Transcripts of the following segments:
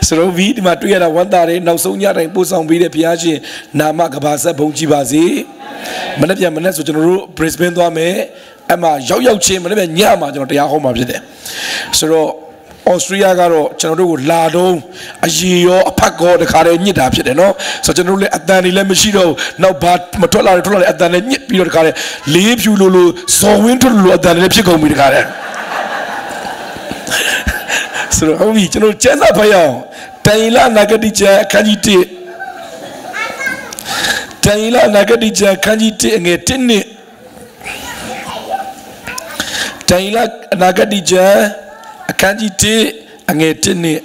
ဆိုတော့ဒီမှာတွေ့ရတာဝမ်းသာတယ်နောက်ဆုံးညတိုင်းပို့ဆောင်ပေးတဲ့ဘုရားရှင်နာမကဘာဆက်ဘုံကြည်ပါစေမနေ့ပြန်မနေ့ဆိုကျွန်တော်တို့ Brisbane သွားမယ်အမှရောက်ချင်းမနေ့ပြန်ညမှာကျွန်တော်တရားဟောမှာဖြစ်တယ်ဆိုတော့Australia ကတော့ကျွန်တော်တို့ကိုလာတော့အရေရောအဖက်ကောတခါတည်းညစ်တာဖြစ်တယ်နော်ဆိုတော့ကျွန်တော်တို့လည်းအတန်တွေလည်းမရှိတော့နောက်ဘာမထွက်လာတယ်အတန်လည်းညစ်ပြီးတော့တခါတည်းလေးဖြူလိုဇော်ဝင်းထွက်လိုအတန်လည်းဖြစ်ကုန်ပြီတခါတည်းဆိုတော့ဟုတ်ပြီကျွန်တော်ကျန်းစာဖတ်ရအောင်တန်လာနဂတိကျခန်းကြီး1တန်လာနဂတိကျခန်းကြီး1ငယ်1နှစ်တန်လာနဂတိကျအခန်းကြီး1အငယ်1နှစ်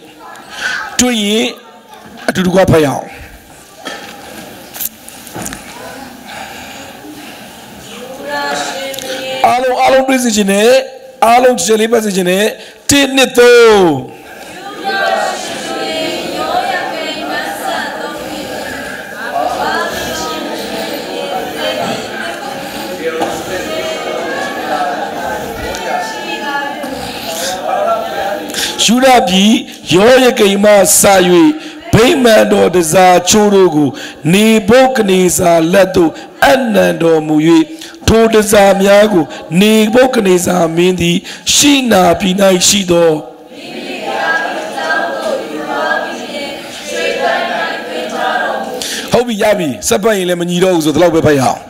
တွေ့ရင်အတူတူကဖတ်ရအောင်အားလုံးတွေ့စီခြင်းနဲ့အားလုံးကြည်လေးပတ်စီခြင်းနဲ့1နှစ်3ယူဒပြည်ယောယကိမစာ၍ဗိမာန်တော်တစားချိုးတို့ကိုနေဘုတ်ကနေစာလက်သို့အနံတော်မူ၍ထိုတစားများကိုနေဘုတ်ကနေစာမင်းသည်ရှိနာပြည်၌ရှိသောဟုတ်ပြီရပြီစက်ပတ်ရင်လည်းမညီတော့ဘူးဆိုတော့ပဲဖတ်ရအောင်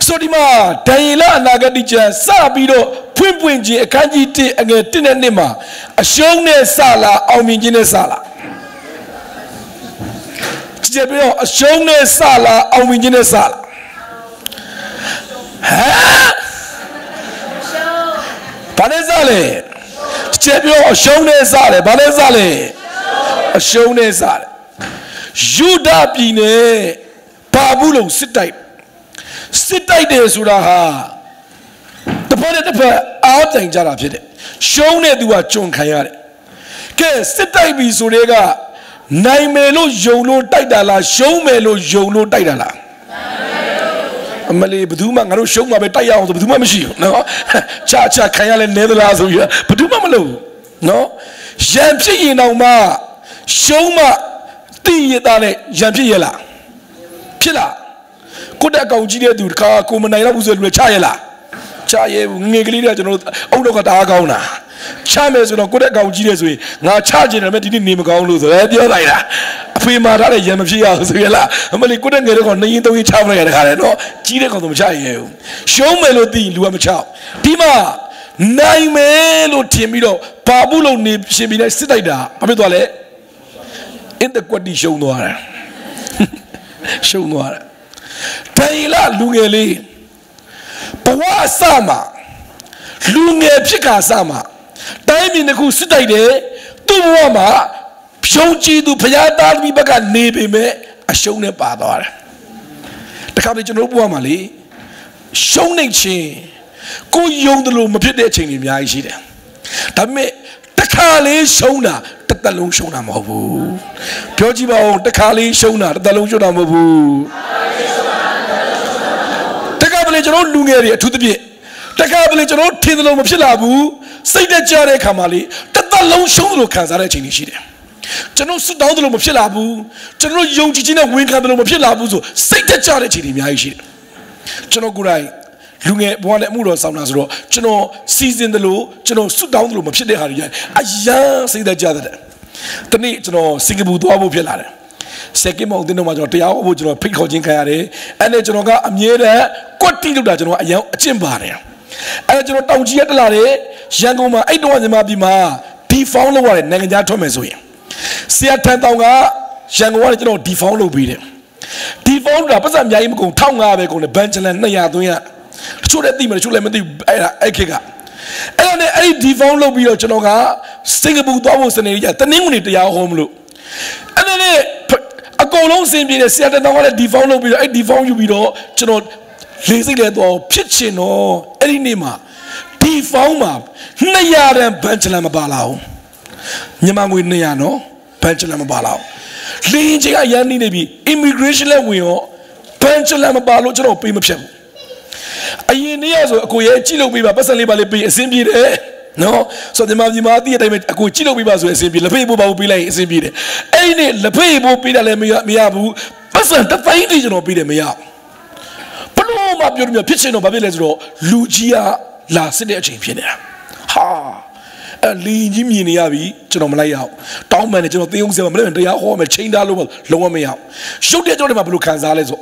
ဆိုဒီမှာဒံယေလအနာဂတိကျမ်းစပြီးတော့ဖွင့်ပွင့်ခြင်းအခန်းကြီး1အငယ်1နဲ့2မှာအရှုံးနဲ့စလာအောင်မြင်ခြင်းနဲ့စလာကြည့်ပြတော့အရှုံးနဲ့စလာအောင်မြင်ခြင်းနဲ့စလာဟမ်ဘာလဲစလဲကြည့်ပြတော့အရှုံးနဲ့စတယ်ဘာလဲစလဲအရှုံးနဲ့စတယ်ယူဒပြည်နဲ့ဘာဘူးလုံးစစ်တိုက်တယ်ဆိုတာဟာတစ်ဖက်နဲ့တစ်ဖက်အားတိုင်ကြတာဖြစ်တယ်ရှုံးတဲ့သူကကြုံခံရတယ်ကဲစစ်တိုက်ပြီဆိုတဲ့ကနိုင်မယ်လို့ယုံလို့တိုက်တာလားရှုံးမယ်လို့ယုံလို့တိုက်တာလားအမလေးဘယ်သူမှငါတို့ရှုံးမှာပဲတိုက်ရအောင်ဆိုဘယ်သူမှမရှိဘူးနော်ချာခံရလဲနေသလားဆိုပြီးဘယ်သူမှမလုပ်ဘူးနော်ရံဖြစ်ရင်တော့မှရှုံးမှတိရတာနဲ့ရံဖြစ်ရလားဖြစ်လားကိုတက်ကောင်ကြီးတဲ့သူတခါကိုမနိုင်တော့ဘူးဆိုလူချရလားချရဲငွေကလေးတွေကကျွန်တော်အုတ်တော့ကတားကောင်းတာချမယ်ဆိုတော့ကိုတက်ကောင်ကြီးတဲ့ဆိုရင်ငါချကျင်တယ်မဲ့ဒီနေ့နေမကောင်းလို့ဆိုရဲပြောလိုက်တာအဖေမာထားတဲ့ရံမဖြစ်ရအောင်ဆိုရလားအမလီကိုတက်ငယ်တော့နေရင်သုံးရင်ချမလိုက်ရတခါလေနော်ကြီးတဲ့ကောင်တော့မချရဲဘူးရှုံးမယ်လို့သိရင်လူကမချဒီမှာနိုင်မယ်လို့ထင်ပြီးတော့ဘာဘူးလို့နေရှင်ပြီးလိုက်စစ်တိုက်တာဘာဖြစ်သွားလဲအင်တကွက်တီရှုံးသွားတယ်ရှုံးသွားတယ်ဒံယေလလူငယ်လေးဘဝအစမှာလူငယ်ဖြစ်ခါအစမှာတိုင်းပြည်တစ်ခုစစ်တိုက်တယ်သူ့ဘဝမှာဖြုံးကြည့်သူဘုရားသားသမီးဘက်ကနေပေမဲ့အရှုံးနဲ့ပါသွားတယ်တခါတည်းကျွန်တော်ဘဝမှာလေရှုံးနေခြင်းကိုယုံတယ်လို့မဖြစ်တဲ့အချိန်တွေအများကြီးရှိတယ်ဒါပေမဲ့တခါလေးရှုံးတာတစ်သက်လုံးရှုံးတာမဟုတ်ဘူးပြောကြည့်ပါဦးတခါလေးရှုံးတာတစ်သက်လုံးရှုံးတာမဟုတ်ဘူးကျွန်တော်လူငယ်တွေအထူးသဖြင့်တခါတလေကျွန်တော်ထင်တယ်လို့မဖြစ်လာဘူးစိတ်တက်ကြတဲ့ခါမှာလေတစ်သက်လုံးရှုံးတယ်လို့ခံစားတဲ့အချိန်တွေရှိတယ်ကျွန်တော်စွတ်တောင်းတယ်လို့မဖြစ်လာဘူးကျွန်တော်ယုံကြည်ခြင်းနဲ့ဝင်ခံတယ်လို့မဖြစ်လာဘူးဆိုစိတ်တက်ကြတဲ့အချိန်တွေအများကြီးရှိတယ်ကျွန်တော်ကိုယ်တိုင်လူငယ်ဘဝနဲ့အမှုတော်ဆောင်တာဆိုတော့ကျွန်တော်စီစဉ်တယ်လို့ကျွန်တော်စွတ်တောင်းတယ်လို့မဖြစ်တဲ့ဟာတွေအရန်စိတ်တက်ကြတဲ့တနေ့ကျွန်တော်စင်ကာပူသွားဖို့ဖြစ်လာတယ်စက်ကမောင်တင်းတော့မှကျွန်တော်တရားဟောဖို့ကျွန်တော်ဖိတ်ခေါ်ခြင်းခံရတယ်အဲ့နဲ့ကျွန်တော်ကအမြဲတမ်းကွက်တိလုပ်တာကျွန်တော်အရင်အကျင့်ပါတယ်အဲ့ကျွန်တော်တောင်ကြီးရတက်လာတယ်ရန်ကုန်မှာအဲ့တော့ညီမပြည်မှာဒီဖောင်းလုပ်ရတယ်နိုင်ငံခြားထွက်မယ်ဆိုရင်ဆရာထန်တောင်ကရန်ကုန်ကနေကျွန်တော်ဒီဖောင်းလုပ်ပြီးတယ်ဒီဖောင်းကပတ်စံအများကြီးမကုန်1500ပဲကုန်တယ်ဘန်ချလန်200 300တချို့လည်းသိမယ်တချို့လည်းမသိဘူးအဲ့ခေတ်ကအဲ့တော့အဲ့ဒီဖောင်းလုပ်ပြီးတော့ကျွန်တော်ကစင်ကာပူသွားဖို့စနေရတနင်္ဂနွေတရားဟောမလို့အဲ့ဒါနဲ့အကုန်လုံးစင်ပြေတယ်ဆရာတတော်ကလည်းဒီဖောင်းလုပ်ပြီးတော့အဲ့ဒီဖောင်းယူပြီးတော့ကျွန်တော်လေးစိတ်လဲတော့ဖြစ်ချင်တော့အဲ့ဒီနေ့မှာဒီဖောင်းမှာ200တန်ဘန်ချလန်မပါလာဘူးမြန်မာငွေ200နော်ဘန်ချလန်မပါလာဘူးလင်းချင်းကရန်နေပြီ immigration လဲဝင်ရောဘန်ချလန်မပါလို့ကျွန်တော်ပေးမဖြတ်ဘူးအရင်နေ့ရဆိုအကိုရဲ့ကြည့်လို့ပေးပါပတ်စံလေးပါလေးပေးအဆင်ပြေတယ် နော်ဆိုတော့ဒီမှာတည့်တဲ့အတိုင်းပဲအကိုကြည့်လို့ပြပါဆိုရင်အဆင်ပြေလက်ဖေးပို့ပါဘူးပေးလိုက်ရင်အဆင်ပြေတယ်အဲ့ဒီလက်ဖေးပို့ပေးတယ်လည်းမရဘူးပတ်စံတစ်သိန်းတိကျွန်တော်ပေးတယ်မရဘလို့မှပြောလို့ဖြစ်ချင်တော့ဘာဖြစ်လဲဆိုတော့လူကြီးကလာစစ်တဲ့အချိန်ဖြစ်နေတာဟာလီကြီးမြင်နေရပြီကျွန်တော်မလိုက်ရအောင်တောင်းမှန်တယ်ကျွန်တော်သေအောင်စရာမလဲတရားဟောမယ်ချိန်ထားလို့လုံးဝမရအောင်ရုပ်တဲ့ကြောင့်ဒီမှာဘလို့ခံစားလဲဆို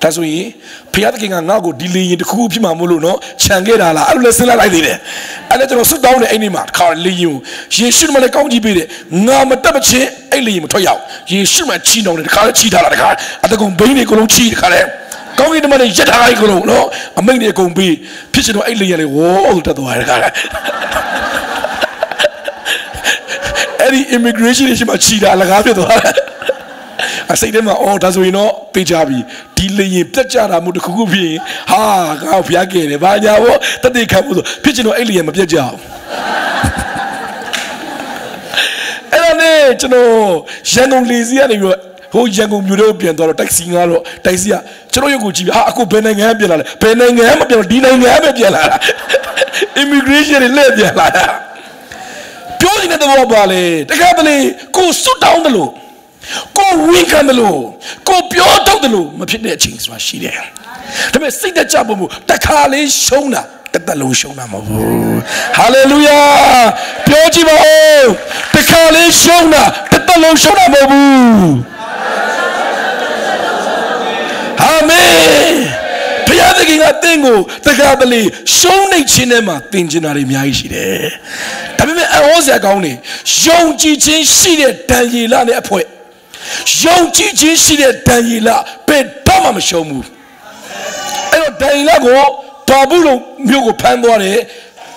ဒါဆိုရင်ဖခင်သခင်ကငါ့ကိုဒီလီရင်တစ်ခုဖြစ်မှာမို့လို့နော်ခြံခဲ့တာလားအဲ့လိုလဲစဉ်းစားလိုက်သေးတယ်အဲ့ဒါကျွန်တော်ဆွတ်တောင်းတဲ့အိမ်ဒီမှာခါလီရင်ယေရှုမလည်းကောင်းကြီးပေးတယ်ငါမတက်မချင်းအဲ့လီရင်မထွက်ရအောင်ယေရှုမှချီနှောင်းတယ်တခါလဲချီထားတာတခါအတကုံဘိန်းတွေအကုန်လုံးချီတခါလဲကောင်းကြီးတမန်တွေရက်ထားလိုက်အကုန်လုံးနော်အမိန့်တွေအကုန်ပြီးဖြစ်ချင်တော့အဲ့လီရင်လေဝေါဆိုတက်သွားတယ်တခါလဲအဲ့ဒီ immigration ရှိမှချီတာအလကားဖြစ်သွားတယ်အစိတ်ထဲမှာဒါဆိုရင်တော့ပေးကြပြီဒီလေရင်ပြတ်ကြတာမို့တခုခုဖြစ်ရင်ဟာကောက်ဖျားခဲ့တယ်ဘာညာဘောတတိခံဖို့ဆိုဖြစ်ချင်တော့အဲ့လေရင်မပြတ်ကြအောင်အဲ့ဒါနဲ့ကျွန်တော်ရန်ကုန်လေစီကနေပြီးတော့ဟိုရန်ကုန်မြို့ထဲပြန်သွားတော့တိုက်စီငါတော့တိုက်စီကကျွန်တော်ရုပ်ကိုကြည့်ပြီးအခုဘယ်နိုင်ငံပြန်လာလဲဘယ်နိုင်ငံမှပြန်ဒီနိုင်ငံပဲပြန်လာတာ immigration တွေလက်ပြန်လာတာပြောနေတဲ့တော့ပါလေတခါတလေကိုစွတ်တောင်းတယ်လို့ကိုဝင်ခံတယ်လို့ကိုပြောတော့တယ်လို့မဖြစ်တဲ့အချိန်ဆိုတာရှိတယ်ဒါပေမဲ့စိတ်တကြဖို့မို့တခါလေးရှုံးတာတစ်သက်လုံးရှုံးတာမဟုတ်ဘူးဟာလေလုယာပြောကြည့်ပါဦးတခါလေးရှုံးတာတစ်သက်လုံးရှုံးတာမဟုတ်ဘူးအာမင်ဘုရားသခင်ကသင်ကိုတခါတလေရှုံးနေခြင်းနဲ့မှသင်ကျင်တာတွေအများကြီးရှိတယ်ဒါပေမဲ့အဟောစရာကောင်းတယ်ယုံကြည်ခြင်းရှိတဲ့ဒံယေလနဲ့အဖွဲ့ယုံကြည်ခြင်းရှိတဲ့ဒံယေလဘယ်တော့မှမရှုံးဘူးအဲ့တော့ဒံယေလကိုဘာဘူးလို့မြို့ကိုဖမ်းသွားတယ်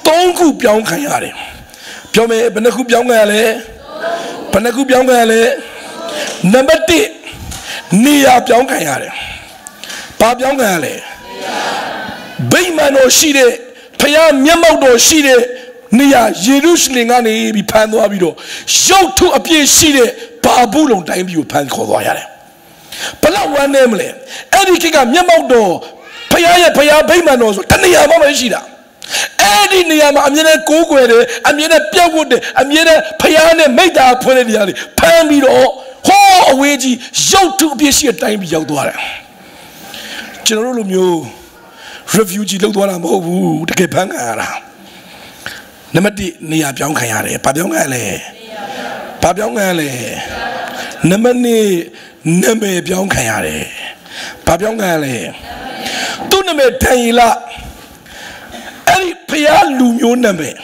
3ခုပြောင်းခံရတယ်ပြောမယ်ဘယ်နှခုပြောင်းခံရလဲဘယ်နှခုပြောင်းခံရလဲနံပါတ်1နေရာပြောင်းခံရတယ်ဘာပြောင်းခံရလဲဗိမာန်တော်ရှိတဲ့ဖျားမျက်မှောက်တော်ရှိတဲ့နေရာယေရုရှလင်ကနေပြီးဖမ်းသွားပြီးတော့ရုပ်ထုအပြည့်ရှိတဲ့ဘာဘူးလုံတိုင်းပြည်ကိုဖမ်းခေါ်သွားရတယ်ဘလောက်ဝမ်းနေမလဲအဲ့ဒီခေတ်ကမျက်မှောက်တော်ဖျားရဲ့ဖျားဗိမာန်တော်ဆိုတနေရာမှမရှိတာအဲ့ဒီနေရာမှာအမြဲတမ်းကိုးကွယ်တယ်အမြဲတမ်းပြောက်ဝတ်တယ်အမြဲတမ်းဖျားနဲ့မိတ္တာဖွင့်တဲ့နေရာတွေဖမ်းပြီးတော့ဟောအဝေးကြီးရုပ်ထုအပြည့်ရှိတဲ့တိုင်းပြည်ရောက်သွားတယ်ကျွန်တော်တို့လိုမျိုး refugee လောက်သွားတာမဟုတ်ဘူးတကယ်ဖမ်းခံရတာနံပါတ်1နေရာပြောင်းခံရတယ်ဘာပြောင်းခံရလဲဘာပြောင်းခံရလဲနံပါတ်2နာမည်ပြောင်းခံရတယ်ဘာပြောင်းခံရလဲသူ့နာမည်ဒံယေလအဲ့ဒီဖျားလူမျိုးနာမည်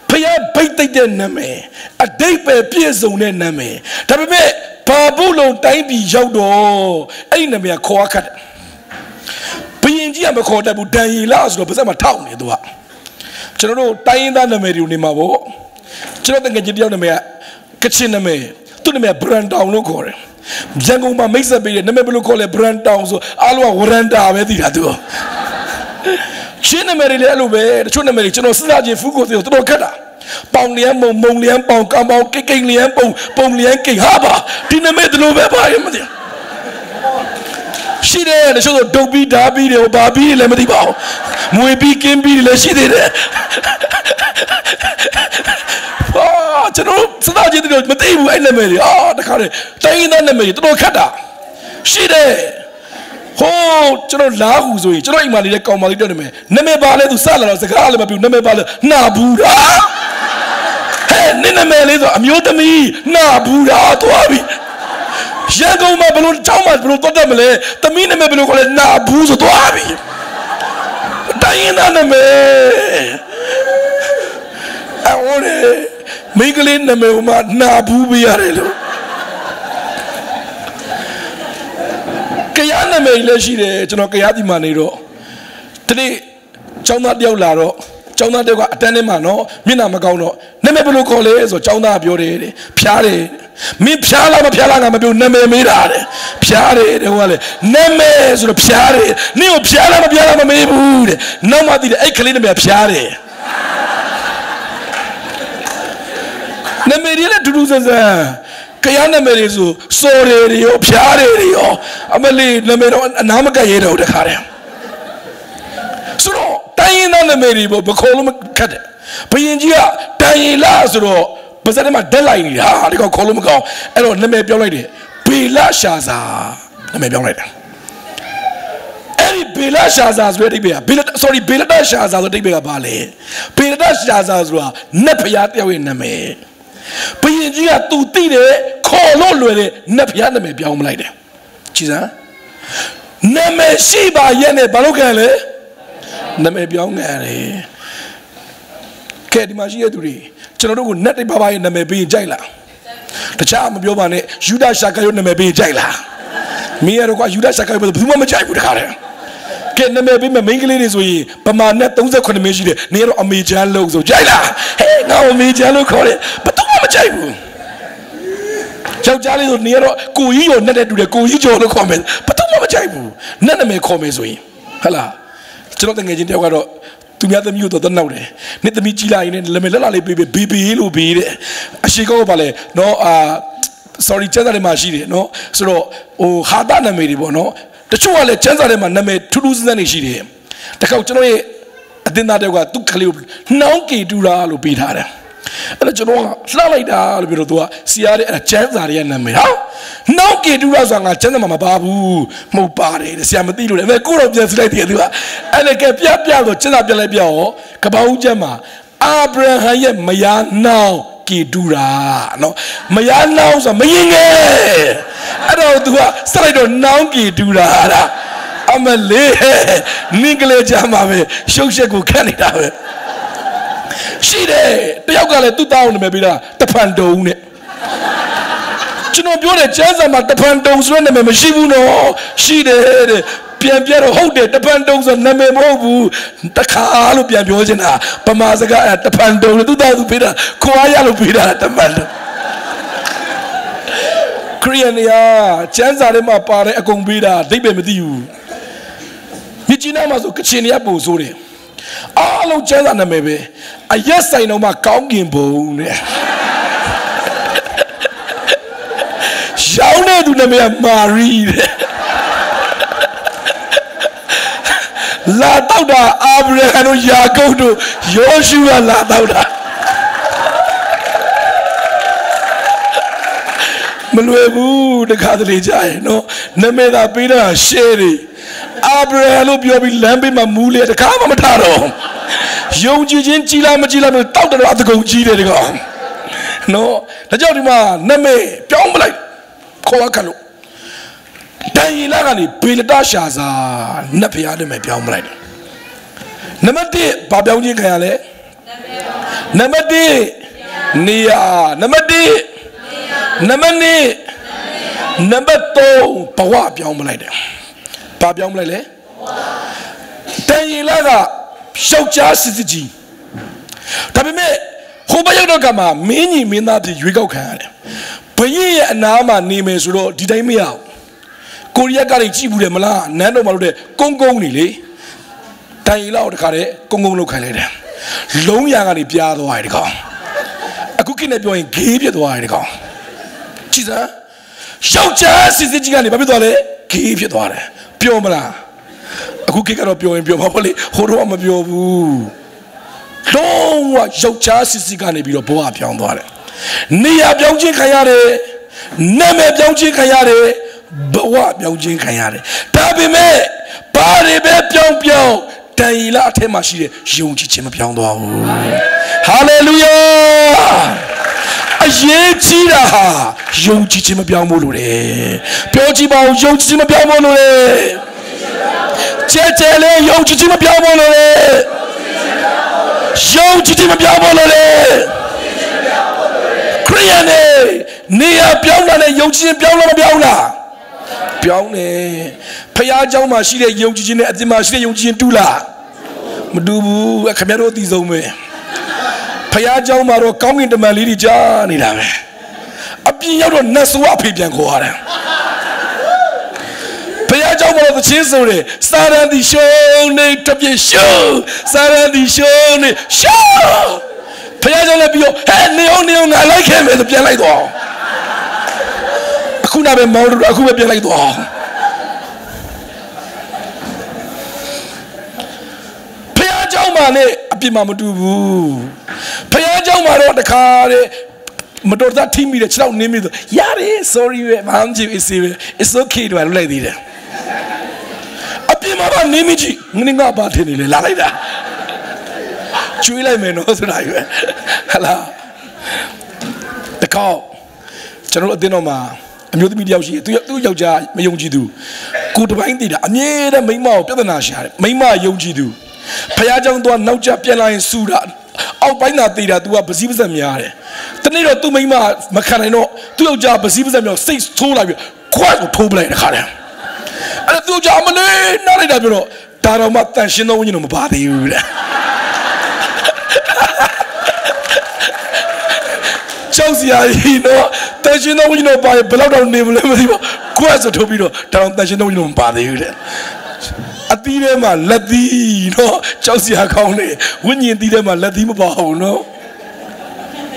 ဖျားဗိတ်သိက်တဲ့နာမည်အတိတ်ပဲပြည့်စုံတဲ့နာမည်ဒါပေမဲ့ဘာဘူးလုံတိုင်းပြည်ရောက်တော့အဲ့ဒီနာမည်ကခေါ်ခတ်တယ်ဘယင်ကြီးကမခေါ်တတ်ဘူးဒံယေလဆိုတော့ပါစက်မှာထောက်နေသူကကျွန်တော်တို့တိုင်းရင်းသားနာမည်တွေနေမှာပေါ့ကျွန်တော်တကယ်ကြီးတယောက်နာမည်ကချင်နာမည်သူ့နာမည်ဘရန်တောင်လို့ခေါ်တယ်ရန်ကုန်မှာမိတ်ဆက်ပေးတယ်နာမည်ဘယ်လိုခေါ်လဲဘရန်တောင်ဆိုအားလုံးကဝရန်တာပဲသိတာသူချင်းနာမည်တွေလည်းအဲ့လိုပဲတချို့နာမည်တွေကျွန်တော်စဉ်းစားကြည့်ဖူးကိုတော်တော်ခက်တာပေါင်လျံမုံလျံပေါင်ကံပေါင်ကိတ်လျံပုံလျံကိတ်ဟာပါဒီနာမည်ဒီလိုပဲပါရမသိရှိတယ်တချို့ဒုတ်ပြီးဓာပြီးတယ်ဘာပြီးလည်းမသိပါဘူးမွေပြီးကင်းပြီးလည်းရှိသေးတယ်ကျွန်တော်စသားကြီးတို့မသိဘူးအဲ့နာမည်တွေတခါတည်းတိုင်းရင်းသားနာမည်တွေတော်တော်ခက်တာရှိတယ်ဟိုးကျွန်တော်လာဟုဆိုရင်ကျွန်တော်အိမ်မှာနေတဲ့ကောင်မလေးပြောနေမယ်နာမည်ပါလဲသူစလာတော့စကားလည်းမပြောနာမည်ပါလဲနာဘူးတာဟဲ့နင်းနာမည်လေးဆိုအမျိုးသမီးနာဘူးတာသွားပြီရန်ကုန်မှာဘလို့ကျောင်းမှာဘလို့တော်တယ်မလဲသမီးနာမည်ဘလို့ခေါ်လဲနာဘူးဆိုသွားပြီတိုင်းရင်းသားနာမည်အော်လေမိကလေးနာမည်ကနာဘူးပြရတယ်လို့ကရားနာမည်လည်းရှိတယ်ကျွန်တော်ကရားဒီမှာနေတော့ဒီနေ့ကျောင်းသားတယောက်လာတော့ကျောင်းသားတယောက်ကအတန်းထဲမှာနော်မျက်နှာမကောင်းတော့နာမည်ဘလို့ခေါ်လဲဆိုကျောင်းသားပြောတယ်ဖျားတယ်မင်းဖျားလားမဖျားလားငါမပြောနာမည်မေးတာတဲ့ဖျားတယ်တဲ့ဟိုကလေနာမည်ဆိုတော့ဖျားတယ်နင့်ကိုဖျားလားမဖျားလားမမေးဘူးတဲ့နောက်မှသိတယ်အဲ့ကလေးနာမည်ဖျားတယ်နာမည်လေးတူတူဆန်းဆန်းကရားနာမည်လေးဆိုစော်တယ်ရောဖျားတယ်ရောအမလေးနာမည်တော့အနာမကရဲတော့တခါတည်းဆိုတော့တိုင်းရင်းသားနာမည်တွေဘခေါ်လို့ခတ်တယ် ဘယင်ကြီးကတန်ရီလာဆိုတော့ပါဇက်ထဲမှာတက်လိုက်နေတာဒီကောင်ခေါ်လို့မကောင်းအဲ့တော့နာမည်ပြောလိုက်တယ်ဘေလရှာဇာနာမည်ပြောလိုက်တာအဲ့ဒီဘေလရှာဇာဆိုတဲ့အိဗေကဘေလဒရှာဇာဆိုတဲ့အိဗေကဘာလဲဘေလဒရှာဇာဆိုတာနတ်ဖျားတယောက်ရဲ့နာမည်ဘယင်ကြီးကသူသိတယ်ခေါ်လို့လွယ်တဲ့နတ်ဖျားနာမည်ပြောင်းမလိုက်တယ်ကြည်စမ်းနာမည်ရှိပါရဲ့နဲ့ဘာလို့ခံလဲနာမည်ပြောင်းခံရတယ်ကဲဒီမှာရှိရသူတွေကျွန်တော်တို့ကနတ်တိဘာဘာရဲ့နာမည်ပေးရင်ကြိုက်လားတခြားမပြောပါနဲ့ယူဒရှာကာရဲ့နာမည်ပေးရင်ကြိုက်လားမင်းရတော့ကယူဒရှာကာရဲ့ဘယ်သူမှမကြိုက်ဘူးတခါတည်းကဲနာမည်ပေးမယ်မိန်းကလေးတွေဆိုရင်ဗမာနဲ့38မိန်းရှိတယ်နေတော့အမေချမ်းလို့ဆိုကြိုက်လားဟဲ့ငါအမေချမ်းလို့ခေါ်တယ်ဘယ်သူမှမကြိုက်ဘူးယောက်ျားလေးဆိုနေတော့ကိုကြီးရောနဲ့တူတယ်ကိုကြီးကျော်လို့ခေါ်မယ်ဘယ်သူမှမကြိုက်ဘူးနတ်နာမည်ခေါ်မယ်ဆိုရင်ဟလာကျွန်တော်တငယ်ချင်းတယောက်ကတော့သူများသမီးကိုတော့တနောက်တယ်နေ့သမီးကြီးလာရင်လည်းလက်လက်လေးပေးဘေဘီလို့ပေးတယ်အရှိကောပါလေနော်sorry ကျန်းစာထဲမှာရှိတယ်နော်ဆိုတော့ဟိုဟာတာနာမည်တွေပေါ့နော်တချို့ကလည်းကျန်းစာထဲမှာနာမည်ထူးထူးဆန်းဆန်းနေရှိတယ်တခါကျွန်တော်ရဲ့အတင်းသားတယောက်ကသူ့ကလေးကိုနှောင်းကေတူရာလို့ပေးထားတယ်အဲ့တော့ကျွန်တော်ကလှလိုက်တာလို့ပြောတော့သူကစီရတဲ့အဲ့ကျန်းစာတွေရဲ့နာမည်ဟာနှောင်းကေတူရာဆိုတာငါကျန်းစာမှာမပါဘူးမဟုတ်ပါတယ်ဆရာမသိလို့လေအဲ့ကိုတော့ပြန်စလိုက်တယ်သူကအဲ့ဒါကပြတော့ကျန်းစာပြလိုက်ပြရောကပ္ပဦးကျမ်းမှာအာဗြဟံရဲ့မယားနှောင်းကေတူရာနော်မယားနှောင်းဆိုမရင်ငယ်အဲ့တော့သူကစလိုက်တော့နှောင်းကေတူရာလားအမလေးနင်းကလေးချမ်းပါပဲရှုပ်ရှက်ကိုခတ်နေတာပဲရှိတယ်တယောက်ကလည်းသူ့သားအောင်နာမည်ပေးတာတဖန်တုံနဲ့ကျွန်တော်ပြောတယ်ကျန်းစာမှာတဖန်တုံဆိုတဲ့နာမည်မရှိဘူးနော်ရှိတယ်တဲ့ပြန်ပြတော့ဟုတ်တယ်တဖန်တုံဆိုနာမည်မဟုတ်ဘူးတခါလို့ပြန်ပြောချင်တာဗမာစကားတဖန်တုံလို့သူ့သားသူပေးတာခွာရလို့ပေးတာတဖန်တုံခရီးယာကျန်းစာထဲမှာပါတဲ့အကုန်ပေးတာအဓိပ္ပာယ်မသိဘူးမြစ်ကြီးနားမှာဆိုကချင်ရပုံဆိုးတယ်အားလုံးကျန်းစာနာမည်ပဲအရက်ဆိုင်တော့မှကောင်းကင်ဘုံနဲ့ရောင်းတဲ့သူနာမည်ကမာရီတဲ့လာတော့တာအာဗြဟံတို့ယာကုပ်တို့ယောရှုကလာတော့တာမလွယ်ဘူးတခါတလေကြာရင်နော်နာမည်သာပေးတာရှဲတယ်အာဗြဟံလို့ပြောပြီးလမ်းဘေးမှာမူးလေတခါမှမထားတော့ယုံကြည်ခြင်းကြီးလားမကြီးလားတောက်တော့အတကုံကြီးတယ်ဒီကောင်နော်ဒါကြောင့်ဒီမှာနာမည်ပြောင်းပလိုက်ခေါ်ရခလို့တန်ရီလာကနေဘေလတရှာစာနတ်ဖျားနာမည်ပြောင်းပလိုက်တယ်နံပါတ်1ဘာပြောင်းခြင်းခံရလဲနံပါတ်1နေရာနံပါတ်2နံပါတ်2နံပါတ်3ဘဝပြောင်းပလိုက်တယ်ဘာပြောင်းပလိုက်လဲတန်ရီလာကယောက်ျားစစ်စစ်ကြီးဒါပေမဲ့ဟိုဘရောက်တော့ကမှမင်းကြီးမင်းသားပြည်ရွေးကောက်ခံရတယ်ဘရင်ရဲ့အနားမှာနေမယ်ဆိုတော့ဒီတိုင်းမရဘူးကိုရီးယားကလည်းကြည့်ဘူးတယ်မလားနန်းတော်မှာလို့တဲ့ကုန်းကုန်းနေလေတန်ရီလောက်တခါတည်းကုန်းကုန်းလောက်ခံလိုက်တယ်လုံးရံကနေပြားသွားတယ်ဒီကောင်အခုကိနဲ့ပြောရင်ဂေးပြတ်သွားတယ်ဒီကောင်ကြည်စမ်းယောက်ျားစစ်စစ်ကြီးကနေဘာဖြစ်သွားလဲဂေးဖြစ်သွားတယ်ပြောမလားအခုကိကတော့ပြောရင်ပြောပါဘောလေဟိုတော့မပြောဘူးလုံးဝယောက်ျားစစ်စစ်ကနေပြီးတော့ဘဝပြောင်းသွားတယ်နေရာပြောင်းခြင်းခံရတယ်နာမည်ပြောင်းခြင်းခံရတယ်ဘဝပြောင်းခြင်းခံရတယ်ဒါပေမဲ့ဘာတွေပဲပြောင်းတန်ရီလာအထက်မှာရှိတဲ့ယုံကြည်ခြင်းမပြောင်းသွားဘူးဟာလေလုယာအရေးကြီးတာဟာယုံကြည်ခြင်းမပြောင်းဘူးလို့လေပြောကြည့်ပါဦးယုံကြည်ခြင်းမပြောင်းဘူးလို့လေကျဲလေယုံကြည်ခြင်းမပြောင်းဘူးလို့လေယုံကြည်ခြင်းမပြောင်းဘူးလို့လေခရိယန်နေရာပြောင်းတာနဲ့ယုံကြည်ခြင်းပြောင်းလားမပြောင်းလားပြောင်းတယ်ဖခင်เจ้าမှာရှိတဲ့ယုံကြည်ခြင်းနဲ့အပြင်မှာရှိတဲ့ယုံကြည်ခြင်းတူလားမတူဘူးခင်ဗျားတို့အသိဆုံးပဲဖခင်เจ้าမှာတော့ကောင်းကင်တမန်လေးတွေကြားနေတာပဲအပြင်ရောက်တော့နတ်ဆိုးအဖေပြန်ခေါ်ရတယ်ဖခင်เจ้าမှာတော့သချင်းဆိုတယ်စာရန်ဒီရှုံးနေတပြည့်ရှုံးစာရန်ဒီရှုံးနေရှုံးဖခင်เจ้าလည်းပြီးတော့ဟဲ့နေအောင်ငါလိုက်ခဲ့မယ်ဆိုပြန်လိုက်တော့အခုနပဲမောင်တို့အခုပဲပြန်လိုက်တော့ဖခင်เจ้าမှာနဲ့အ ပြစ်မှာမတူဘူးဖခင်เจ้าမှာတော့တခါတဲ့မတော်တဆထိမိတယ်6နင်းမိဆိုရတယ် sorry ပဲမမ်းကြည့် it's okay တော့လို့လိုက်သေးတယ်အပြစ်မှာနင်းမိကြည့်ငင်းငါပါထင်နေလေလာလိုက်တာကျွေးလိုက်မယ်နော်ဆိုတာရွယ်ဟလာတကောက်ကျွန်တော်အတင်းတော်မှာအမျိုးသမီးတယောက်ရှိတယ်သူယောက်ျားမယုံကြည်သူကိုတပိုင်းတည်တာအမြဲတမ်းမိန်းမကိုပြဿနာရှာတယ်မိန်းမယုံကြည်သူဖခင်เจ้าတော့နောက်ကျပြန်လာရင်စူတာအောက်ပိုင်းသာတည်တာ तू ကပစည်းပစက်များတယ်တနေ့တော့သူ့မိန်းမမခံနိုင်တော့သူ့ယောက်ျားပစည်းပစက်များစိတ်ဆိုးလာပြီးခွတ်ကိုထိုးပလိုက်တခါတည်းအဲ့သူ့ယောက်ျားမလေးနားလိုက်တာပြောတော့ဒါတော့မှတန်ရှင်းသောဝိညာဉ်တော်မပါသေးဘူးတဲ့ကျောင်းစီယာကြီးတော့တန်ရှင်းသောဝိညာဉ်တော်ပါဘယ်လောက်တော့နေမလဲမသိဘူးခွတ်ဆိုထိုးပြီးတော့ဒါတော့တန်ရှင်းသောဝိညာဉ်တော်မပါသေးဘူးတဲ့အသီးထဲမှာလက်သီးနော်ကြောက်စရာကောင်းတယ်ဝိညာဉ်သီးထဲမှာလက်သီးမပါဘူးနော်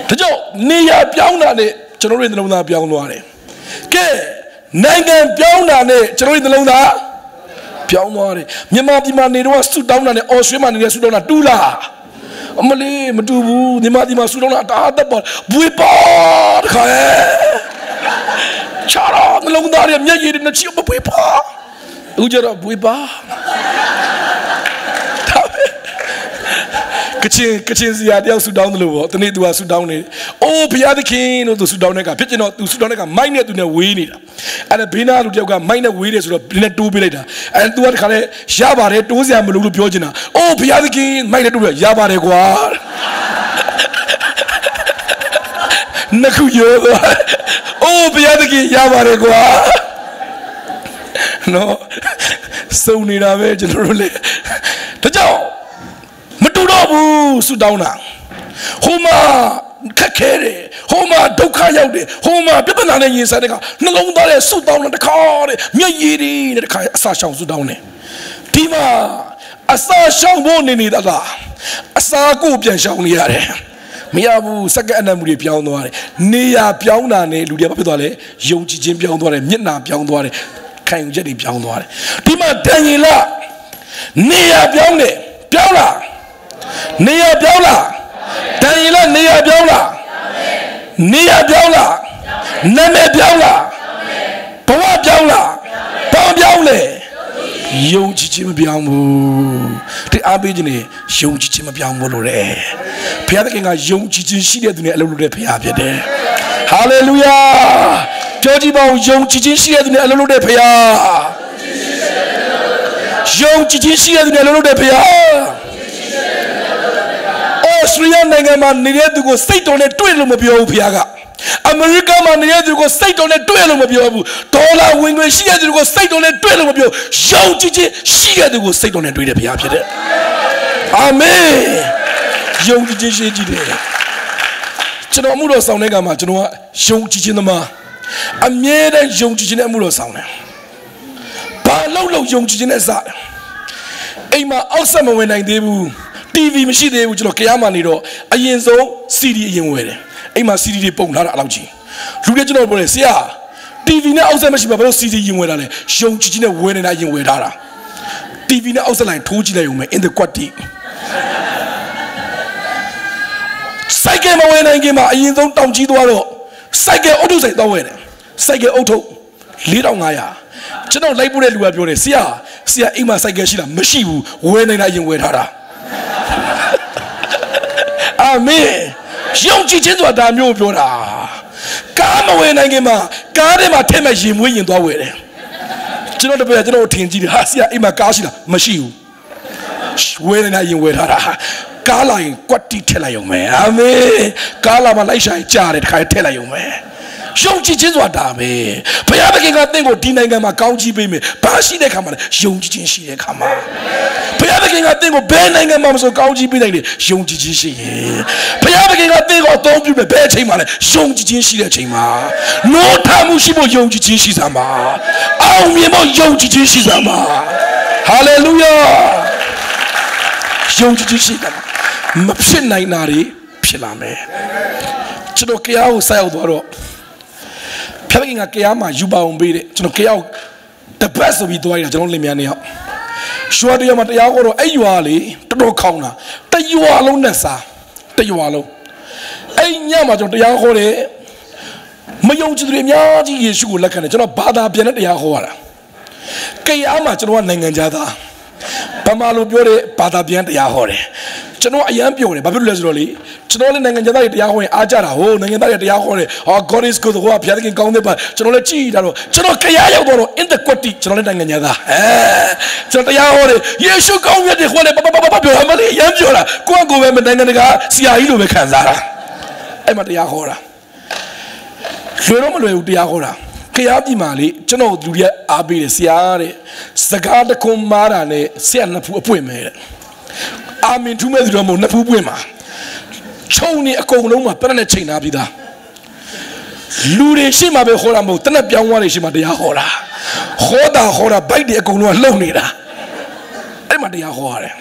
ဒါကြောင့်နေရာပြောင်းတာနဲ့ကျွန်တော်တို့နှလုံးသားပြောင်းသွားတယ်ကဲနိုင်ငံပြောင်းတာနဲ့ကျွန်တော်တို့နှလုံးသားပြောင်းသွားတယ်မြန်မာပြည်မှာနေတော့ဆူတောင်းတာနဲ့အော်ရွှေမှာနေတဲ့ဆူတောင်းတာတူလားအမလေးမတူဘူးမြန်မာပြည်မှာဆူတောင်းတာတာတက်ပါဘွေပါတခါချာတော့နှလုံးသားရဲ့မျက်ရည်တွေနဲ့ချီမဘွေပါဦးကြတော့ဘွေပါကချင်စီယာတယောက်ဆူတောင်းတယ်လို့ပေါ့တနေ့သူကဆူတောင်းနေအိုးဘုရားသခင်လို့သူဆူတောင်းတဲ့ကဖြစ်ကျင်တော့သူဆူတောင်းတဲ့ကမိုက်နဲ့သူနဲ့ဝေးနေတာအဲ့ဒါဘေးနာလူတယောက်ကမိုက်နဲ့ဝေးတယ်ဆိုတော့နည်းတိုးပေးလိုက်တာအဲ့သူကတခါလဲရပါတယ်တိုးစရာမလိုလို့ပြောချင်တာအိုးဘုရားသခင်မိုက်နဲ့တိုးရရပါတယ်ကွာနှစ်ခုရောအိုးဘုရားသခင်ရပါတယ်ကွာနော်စုံနေတာပဲကျွန်တော်တို့လေဒါကြောင့်မတူတော့ဘူးဆူတောင်းတာဟိုမှာခက်ခဲတယ်ဟိုမှာဒုက္ခရောက်တယ်ဟိုမှာပြဿနာနဲ့ရင်ဆိုင်တဲ့ကနှလုံးသားနဲ့ဆူတောင်းတဲ့တခါတဲ့မျက်ရည်တွေနဲ့တခါအစာရှောင်ဆူတောင်းတယ်ဒီမှာအစာရှောင်ဖို့နေနေတာလားအစာကိုပြန်ရှောင်နေရတယ်မရဘူးစက္ကအနံ့မှုတွေပြောင်းသွားတယ်နေရာပြောင်းတာနဲ့လူတွေဘာဖြစ်သွားလဲယုံကြည်ခြင်းပြောင်းသွားတယ်မျက်နှာပြောင်းသွားတယ်ခံယူချက်တွေပြောင်းသွားတယ်ဒီမှာတန်ရင်လားနေရာပြောင်းတယ်ပြောင်းလားနေရာပြောင်းလားတန်ရင်လားနေရာပြောင်းလားနေရာပြောင်းလားနာမည်ပြောင်းလားဘဝပြောင်းလားဘာပြောင်းလဲယုံကြည်ခြင်းမပြောင်းဘူးဒီအားပေးခြင်းနဲ့ယုံကြည်ခြင်းမပြောင်းဘူးလို့လေဘုရားသခင်ကယုံကြည်ခြင်းရှိတဲ့သူနဲ့အလုပ်လုပ်တဲ့ဘုရားဖြစ်တယ်ဟာလေလုယာပြောကြည့်ပါဦးယုံကြည်ခြင်းရှိတဲ့သူနဲ့အလုပ်လုပ်တဲ့ဘုရားယုံကြည်ခြင်းရှိတဲ့သူနဲ့အလုပ်လုပ်တဲ့ဘုရားအော်စတြေးလျနိုင်ငံမှာနေတဲ့သူကိုစိတ်တော်နဲ့တွေ့လို့မပြောဘူးဘုရားကအမေရိကန်မှာနေတဲ့သူကိုစိတ်တော်နဲ့တွေ့လို့မပြောဘူးဒေါ်လာဝင်ငွေရှိတဲ့သူကိုစိတ်တော်နဲ့တွေ့လို့မပြောယုံကြည်ခြင်းရှိတဲ့သူကိုစိတ်တော်နဲ့တွေ့တဲ့ဘုရားဖြစ်တယ်အာမင်ယုံကြည်ခြင်းရှိကြည်တယ်ကျွန်တော်အမှုတော်ဆောင်တဲ့ကမှာကျွန်တော်ကယုံကြည်ခြင်းသမားအမြဲတမ်းယုံကြည်ခြင်းနဲ့အမှုတော်ဆောင်တယ်ဘာလို့ယုံကြည်ခြင်းနဲ့စတယ်အိမ်မှာအောက်ဆက်မဝင်နိုင်သေးဘူး TV မရှိသေးဘူးကျွန်တော်ကြားမှာနေတော့အရင်ဆုံး CD အရင်ဝယ်တယ်အိမ်မှာ CD တွေပုံထားတာအလောက်ကြီးလူတွေကျွန်တော်ပြောတယ်ဆရာ TV နဲ့အောက်ဆက်မရှိပါဘယ်လို CD ရင်ဝယ်တာလဲယုံကြည်ခြင်းနဲ့ဝယ်နေတာရင်ဝယ်ထားတာ TV နဲ့အောက်ဆက်လိုက်ထိုးကြည့်လိုက်ဦးမယ် in the quality စိုက်ကမဝယ်နိုင်ခင်မှာအရင်ဆုံးတောင်ကြီးသွားတော့စိုက်ကအုတ်ထုပ်ဆိုင်တော့ဝယ်တယ်စိုက်ကအုတ်ထုပ်4500ကျွန်တော်လိုက်ပို့တဲ့လူကပြောတယ်ဆရာအိမ်မှာစိုက်ကရှိလားမရှိဘူးဝယ်နေတာရင်ဝယ်ထားတာအာမင်ယုံကြည်ခြင်းဆိုတာဒါမျိုးပြောတာကားမဝယ်နိုင်ခင်မှာကားထဲမှာထည့်မဲ့ရင်မွေးရင်သွားဝယ်တယ်ကျွန်တော်တပည့်ကျွန်တော်ထင်ကြည့်တယ်ဟာဆရာအိမ်မှာကားရှိလားမရှိဘူးဝယ်နေတာရင်ဝယ်ထားတာကားလာရင်ကွက်တီထည့်လိုက်ရုံပဲအာမင်ကားလာမှလိုက်ဆိုင်ကြားတယ်တခါထည့်လိုက်ရုံပဲယုံကြည်ခြင်းဆိုတာဒါပဲဘုရားသခင်ကသင်ကိုဒီနိုင်ငံမှာကောင်းချီးပေးမယ်ဘာရှိတဲ့ခါမှာလဲယုံကြည်ခြင်းရှိတဲ့ခါမှာဘုရားသခင်ကသင်ကိုဘယ်နိုင်ငံမှာမဆိုကောင်းချီးပေးနိုင်တယ်ယုံကြည်ခြင်းရှိရင်ဘုရားသခင်ကသင်ကိုအသုံးပြုမယ်ဘယ်အချိန်မှာလဲယုံကြည်ခြင်းရှိတဲ့အချိန်မှာနိုးထမှုရှိဖို့ယုံကြည်ခြင်းရှိစမ်းပါအောင်မြင်ဖို့ယုံကြည်ခြင်းရှိစမ်းပါဟာလေလုယာယုံကြည်ခြင်းရှိတယ်မဖြစ်နိုင်တာတွေဖြစ်လာမယ်ကျွန်တော်ကြားကိုဆက်ရောက်တော့ဖခင်ကကြားမှာယူပါအောင်ပေးတယ်ကျွန်တော်ကြားတပတ်ဆိုပြီးသွားရတာကျွန်တော်လင်မြန်းနေရောက် ရွာတရားမှာတရားဟောတော့အဲ့ရွာလေတော်တော်ခေါင်းတာတရွာလုံးနဲ့စားတရွာလုံးအဲ့ညမှာကျွန်တော်တရားဟောတယ်မယုံကြည်သူတွေအများကြီးယေရှုကိုလက်ခံတယ်ကျွန်တော်ဘာသာပြန်တဲ့တရားဟောရတာကေအားမှာကျွန်တော်ကနိုင်ငံသားဗမာလိုပြောတဲ့ဘာသာပြန်တရားဟောတယ်ကျွန်တော်အရန်ပြောတယ်ဘာဖြစ်လို့လဲဆိုတော့လေကျွန်တော်လည်းနိုင်ငံသားတွေတရားဟောရင်အားကြတာဟိုနိုင်ငံသားတွေတရားဟောတယ်ဟာ God is good ဟိုကဘုရားသခင်ကောင်းတဲ့ပါကျွန်တော်လည်းကြည်တာတော့ကျွန်တော်ခရရောက်တော့ in the quality ကျွန်တော်လည်းနိုင်ငံသားကျွန်တော်တရားဟောတယ်ယေရှုကောင်းမြတ်တယ်ခေါ်တယ်ဘာပြောရမလဲရမ်းပြောတာကိုယ့်ကိုယ်ပဲနိုင်ငံတကာဆရာကြီးလိုပဲခံစားတာအဲ့မှာတရားဟောတာလွယ်တော့မလွယ်ဘူးတရားဟောတာခရပြီမာလေကျွန်တော်လူတွေအားပေးတယ်ဆရာတဲ့စကားတခုမားတာနဲ့ဆရာနှစ်ဖူးအပွင့်မယ်တဲ့အာမင်ထူးမဲ့သူတော်မို့နှစ်ဖူးပွင့်မှာချုံနေအကုန်လုံးမှာပြတ်နဲ့ချိန်ထားပြီးသားလူတွေရှိမှပဲဟောတာမဟုတ်တနက်ပြောင်းသွားတယ်ရှိမှတရားဟောတာဟောတာဘိုက်တွေအကုန်လုံးကလှုပ်နေတာအဲ့မှာတရားဟောရတယ်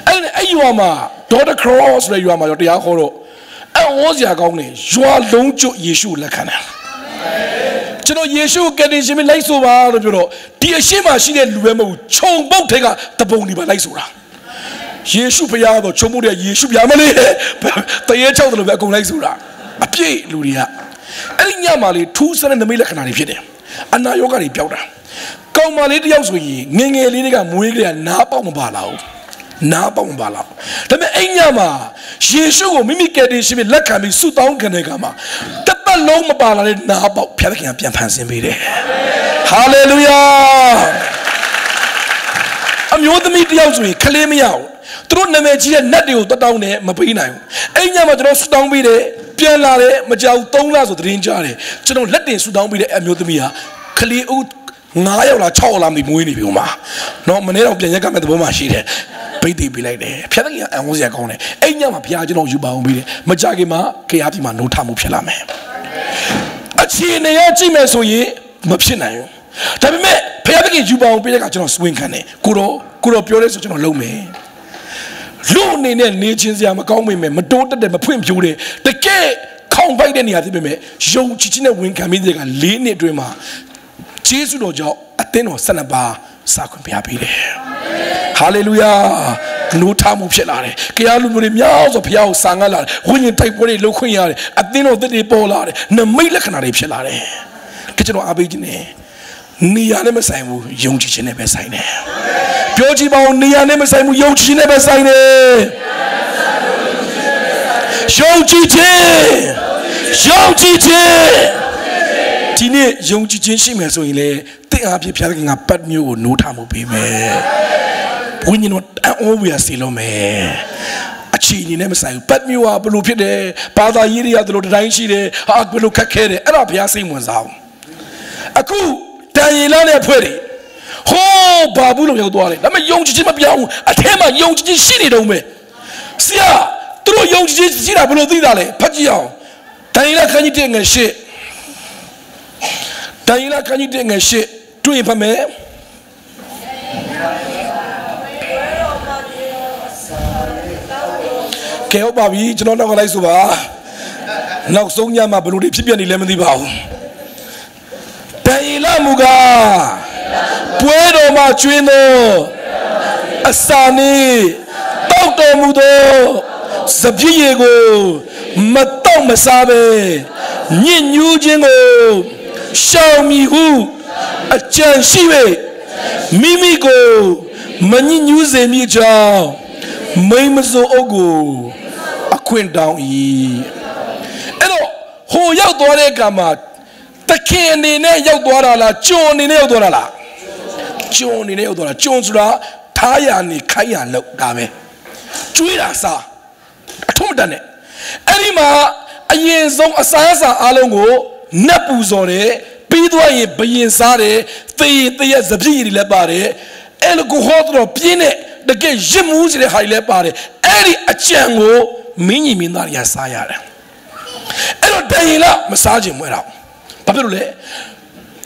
အဲ့ရွာမှာဒေါ်တာခရော့ဆိုတဲ့ရွာမှာတရားဟောတော့အဲ့ဝေါ်စရာကောင်းတယ်ရွာလုံးကျွတ်ယေရှုလက်ခံတယ်ကျွန်တော်ယေရှုကယ်တင်ရှင်မလိုက်ဆိုပါလို့ပြောတော့ဒီအရှိမရှိတဲ့လူပဲမဟုတ်ခြုံပုတ်ထဲကတပုံဒီပါလိုက်ဆိုတာယေရှုဖရားတော့ခြုံပုတ်တဲ့ယေရှုပြမလေးတရေချောက်တယ်လို့ပဲအကုန်လိုက်ဆိုတာအပြည့်လူတွေကအဲ့ဒီညမှာလေထူးဆန်းတဲ့နမိတ်လက္ခဏာတွေဖြစ်တယ်အနာရောဂါတွေပျောက်တာကောင်မလေးတယောက်ဆိုရင်ငငယ်လေးတွေကမွေးကလေးကနားပေါက်မပါလာဘူးနားပေါက်မပါလာဒါပေမဲ့အဲ့ညမှာယေရှုကိုမိမိကယ်တင်ရှင်လက်ခံပြီးဆုတောင်းခံတဲ့အခါမှာတပတ်လုံးမပါလာတဲ့နားပေါက်ဖျားသခင်ကပြန်ဖန်ဆင်းပေးတယ်ဟာလေလုယာအမျိုးသမီးတယောက်ဆိုရင်ခလေးမရဘူးသူတို့နာမည်ကြီးတဲ့နတ်တွေကိုတောင်းတယ်မပေးနိုင်ဘူးအဲ့ညမှာကျွန်တော်ဆုတောင်းပေးတယ်ပြန်လာတယ်မကြောက်3လဆိုသတင်းကြားတယ်ကျွန်တော်လက်တင်ဆုတောင်းပေးတဲ့အမျိုးသမီးဟာခလေးဦး9ရောက်လား6ရောက်လားမွေးနေပြီဟိုမှာနော်မနေ့တော့ပြန်ရက်ကမဲ့သဘောမှရှိတယ်ပိတ်သိပေးလိုက်တယ်ဖျက်တဲ့အံဝစရာကောင်းတယ်အဲ့ညမှာဘုရားကျွန်တော်ယူပါအောင်ပြီးတယ်မကြခင်မှာခရပြီမှာနိုးထမှုဖြစ်လာမယ်အခြေအနေရကြည့်မယ်ဆိုရင်မဖြစ်နိုင်ဘူးဒါပေမဲ့ဘုရားသခင်ယူပါအောင်ပြီးတဲ့ကကျွန်တော်စဝင်ခံတယ်ကိုတော့ပြောလဲဆိုကျွန်တော်လုံးမယ်လူအနေနဲ့နေချင်းစရာမကောင်းမိမယ်မတိုးတက်တယ်မဖွင့်ပြိုးတယ်တကယ်ခေါင်းပိုက်တဲ့နေရာဖြစ်ပေမဲ့ယုံကြည်ခြင်းနဲ့ဝင်ခံပြီးတဲ့က4နှစ်အတွင်းမှာဂျေဇုတော်ကြောင့်အသင်းတော်12ပါးစာခွင့်ပြပေးတယ်ဟာလေလုယာနိုးထမှုဖြစ်လာတယ်ကြရားလူမျိုးတွေများဆိုဘုရားကိုစာငတ်လာတယ်ဝိညာဉ်တိုက်ပွဲတွေလှုပ်ခွင့်ရတယ်အသင်းတော်သစ်တွေပေါ်လာတယ်နမိတ်လက္ခဏာတွေဖြစ်လာတယ်တကယ်ကျွန်တော်အားပေးခြင်းနဲ့နေရာနဲ့မဆိုင်ဘူးယုံကြည်ခြင်းနဲ့ပဲဆိုင်တယ်ပြောကြည့်ပါဦးနေရာနဲ့မဆိုင်ဘူးယုံကြည်ခြင်းနဲ့ပဲဆိုင်တယ်ယုံကြည်ခြင်းဒီနေ့ယုံကြည်ခြင်းရှိမယ်ဆိုရင်လေတင့်အားဖြင့်ဘုရားသခင်ကပတ်မျိုးကိုနိုးထမှုပေးမယ်ဝိညာဉ်တော်အောဝေးစီလုံးမယ်အခြေအနေနဲ့မဆိုင်ဘူးပတ်မျိုးကဘလို့ဖြစ်တယ်ဘာသာရေးတွေကတို့တိုင်းရှိတယ်ဟာဘလို့ခက်ခဲတယ်အဲ့ဒါဘုရားစိတ်ဝင်စားအောင်အခုတန်ရီလာနဲ့ဖွဲ့တယ်ဟိုးဘာဘူးလို့ရောက်သွားတယ်ဒါပေမဲ့ယုံကြည်ခြင်းမပြောင်းဘူးအထဲမှာယုံကြည်ခြင်းရှိနေတော့မယ်ဆရာသူတို့ယုံကြည်ခြင်းရှိတာဘလို့သိတာလဲဖတ်ကြည့်အောင်တန်ရီလာခန်းကြီးတဲ့ငယ်ရှစ်တန်ရီလာခန်းကြီးတဲ့ငယ်ရှစ်တွေ့ရင်ဖတ်မယ်ကဲဟုတ်ပါပြီကျွန်တော်နောက်ကလိုက်ဆိုပါနောက်ဆုံးညမှာဘလို့တွေဖြစ်ပြနေလဲမသိပါဘူးတန်ရီလာမူကပွဲတော်မှာကျွင်းသောအစာနေတောက်တော်မူသောစပြည့်ရည်ကိုမတော့မစားပဲညစ်ညူးခြင်းကိုရှောင်မီဟုအကြံရှိ၍မိမိကိုမညစ်ညူးစေမိကြောင်းမိမစိုးအုပ်ကိုအခွင့်တောင်း၏အဲ့တော့ဟိုရောက်သွားတဲ့အခါမှာတခင်အနေနဲ့ရောက်သွားတာလားကျွန်အနေနဲ့ရောက်သွားတာလားကျွန်အနေနဲ့ရောက်သွားတာကျွန်ဆိုတာထားရနေခိုင်းရလောက်ဒါပဲကျွေးတာစားအထုံးမတတ်နဲ့အဲ့ဒီမှာအရင်ဆုံးအစားအစာအလုံးကိုနတ်ပူဇော်တယ်ပြီးသွားရင်ဘယင်စားတယ်သေရင်သေရစပြည့်ရည်လည်းပါတယ်အဲ့လိုကိုဟောတော့ပြင်းတဲ့တကယ်ရစ်မှုစီတဲ့ဟာတွေလည်းပါတယ်အဲ့ဒီအကြံကိုမင်းကြီးမင်းသားတွေကစားရတယ်အဲ့တော့တန်ရင်လားမစားချင်မွဲတော့ဘာဖြစ်လို့လဲ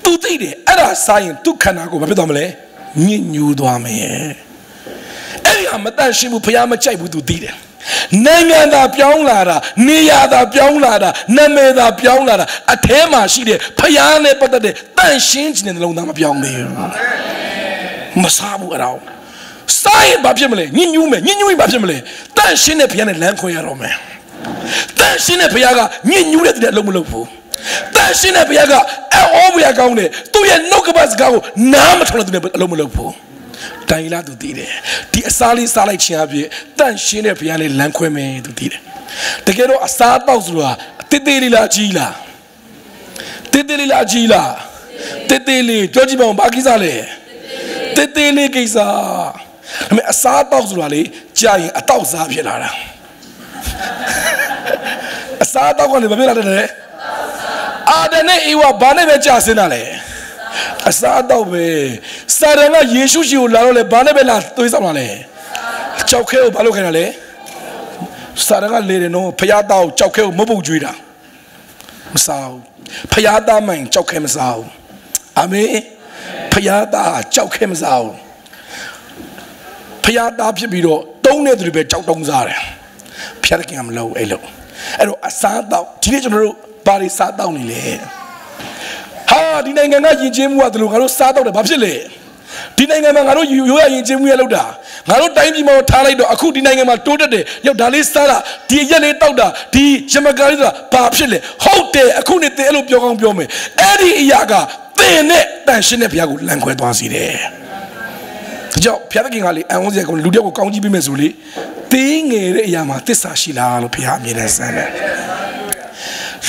သူသိတယ်အဲ့ဒါစားရင်သူခန္ဓာကိုဘာဖြစ်သွားမလဲညစ်ညူးသွားမယ်အဲ့ဒီဟာမတန့်ရှင်းဘူးဖျားမကြိုက်ဘူးသူသိတယ်နိုင်ငံသာပြောင်းလာတာနေရာသာပြောင်းလာတာနာမည်သာပြောင်းလာတာအထဲမှာရှိတဲ့ဖျားနဲ့ပတ်သက်တဲ့တန့်ရှင်းခြင်းတဲ့နှလုံးသားမပြောင်းသေးဘူးမစားဘူးအဲ့ဒါ sai ba pye mle nyi nyu ba pye mle tan shin ne phaya ne lan khwe ya ro me tan shin ne phaya ga nyi nyu de a lo ma lo phu tan shin ne phaya ga o bu ya kaung ne tu ye no ka ba saka ko na ma thong la tu ne a lo ma lo phu tai la tu ti de di asa li sa lai chin a pye tan shin ne phaya ne lan khwe me tu ti de take ro asa taw so da te li la ji la te li la ji la te li pyo ji ba ba ki sa le te li ki sa I mean, a sad dog rally, giant a thousand Pilara. A sad dog on the Babylon. Ah, the name you are Baname Jasinale. A sad dog way. Sarana Yeshu Lale Banabella to his amale. Chokeo Balocanale. Sarana lady no Payada, Chokeo Mobu Juida. Sao Payada man, Chokem Sao. Ame Payada, Chokem Sao. Payada Pibiro, don't let the bed chow down Zara. Piaking low, elo. And I sat down, teenage body sat down in the ha, didn't I Jim what the Lugaro sat out the Babsile? Didn't I you are in Jim Yelloda? I don't time you more Talado, I could deny him a total day. Your Dalisara, the Yellow Tauda, the Jamagarida, Babsile, Hote, I couldn't tell up your own Biome. Eddie Yaga, then Shinapia language was there. Job Piaking Ali, I was going to do County Bimesuli. Thing a Yama, Tessashila, Piaminas.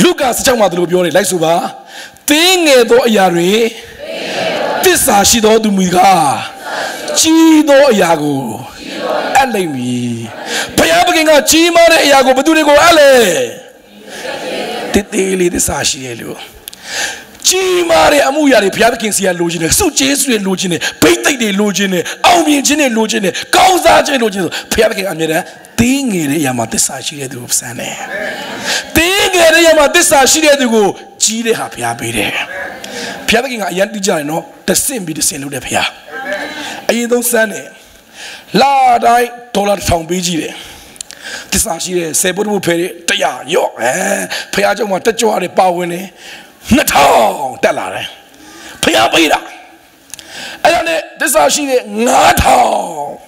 Lucas Chamadubiori, like Suba. Thing a do Yari Tessashido Dumiga. Chido Yago. Alemi. Piaking a Chima Yago, but do they go Ale? Titili Tessashielu. Chimare Amuyari Piakin Sia Logine, so Jesu Logine, Pete de Logine, Aumi Gene Logine, Causa Logine, Piakin Amira, Ting Yamatesa Shire du Sane. Ting Yamatesa Shire du go, Chile Happy Abide. Piakin Ayantijano, the same be the same with the Pia. I don't sane. La die, Tola Town Bigile. Tisashire, Sebu Peri, Taya, yo, Piajo Matacho, Pawene. Natao, Delare. Piabida. And then this are she Natao.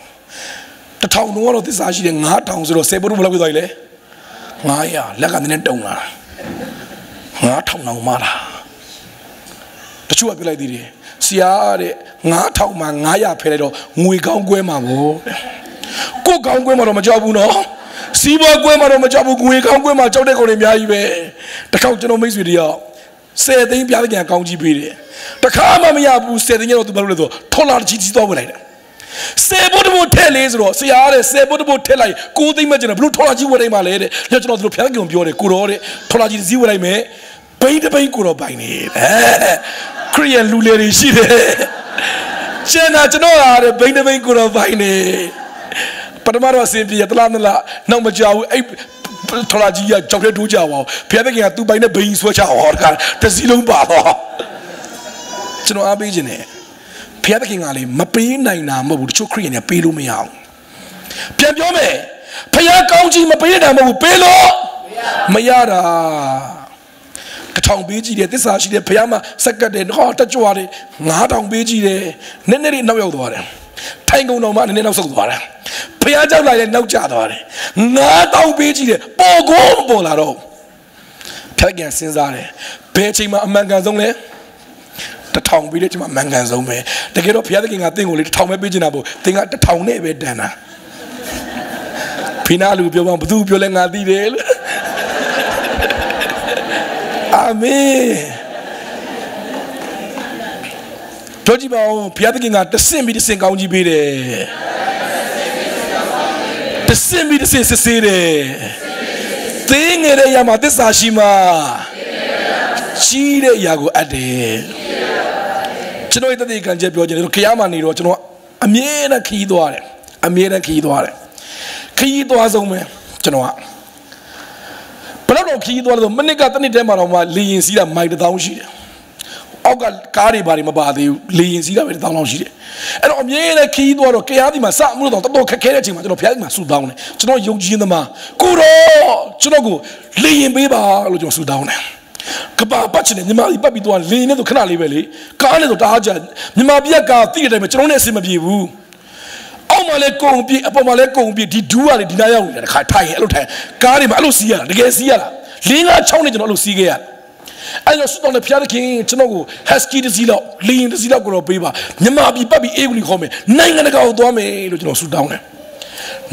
The town one of this are she Natao, so Sabu Laguile. Maya, Laganetona. Natao no mara. The Chua Biladi. Siare, Natao Mangaya Peredo, Muiganguema. Go Ganguema Majabuno. Siba Guema Majabu, Guiganguema, Jodeco, the Count makes video. Say the Piagan County Bidi. The Kamamabu said the yellow to Barudo, Tolar Gigi over later. Say what about tell Israel, say I say what about tell I could imagine a blue Tolaji what I made, let not the Piagan Biore, Kurore, Tolaji see what I may, pay the Bankuro by me. Korean Luleri Shide. Chena Genoa, pay the Bankuro by me. Patamara simply at Lamela, no Majau. Tolaji, chocolate to Jawa, Piaking to buy the beans which are hot, the Zilum Baba. Chino Abijine. Piaking Ali, Mapi Nina, Mabu Chukri and a Pilu Miao. Piabiome, Paya County, Mapina, Mabu Pelo, Mayara. The town Biji, this are she the Piama, second and hot at Juari, Natang Biji, Neneri no Tango no man and then also water. Piaja like no chadore. Not out Biji, Bogo Bolaro. Pagan Sinzare, Pechima Mangazone. The town village Mangazome. The get up Piaking a thing with Tom Bijinabo, thing at the town name Dana. Pinalu Biombu Biolenga Didel. Amen. Tojiba Piaking at the same be the same County Bide. The same be the same city. Thing in a Yamatesa Shima. Chile Yago Ade. Chino that they can jab your Kiamani Rochino. A mere key door. A mere key door. Key doors on me. Chinoa. But I don't key door the Manigatani Demar Lee in Sida Mike down she. Oga Kari Bari Mabadi, Lee in Sida with down she. And on the key door, Kiadima, Samu, the Kakachim, the Piagma, Sudan, Chino Yojinama, Kuro, Chinogo, Lee in Biba, Lujo Sudan. Kaba Bachin, Nimali Babi to Lee to Canali Valley, Carne to Taja, Nimabiaka, Theatre, Metrone Simabu. အောက်မှာလဲကုံပြအပေါ်မှာလဲကုံပြဒီဒူးကလေဒီနားရောက်နေတာတခါထိုင်အဲ့လိုထိုင်ကားတွေမှာအဲ့လိုစီးရတာတကယ်စီးရတာ၄၅6နှစ်ကျွန်တော်အဲ့လိုစီးခဲ့ရအဲ့တော့စွတ်တော်နဲ့ဖျားတဲ့ခင်ကျွန်တော်ကို husky တစ်စီးလောက်လင်းတစ်စီးလောက်ကိုတော့ပေးပါမြန်မာပြည်ပတ်ပြီးအေးကူလီခေါ်မယ်နိုင်ငံတကာကိုသွားမယ်လို့ကျွန်တော်ဆူတောင်းတယ်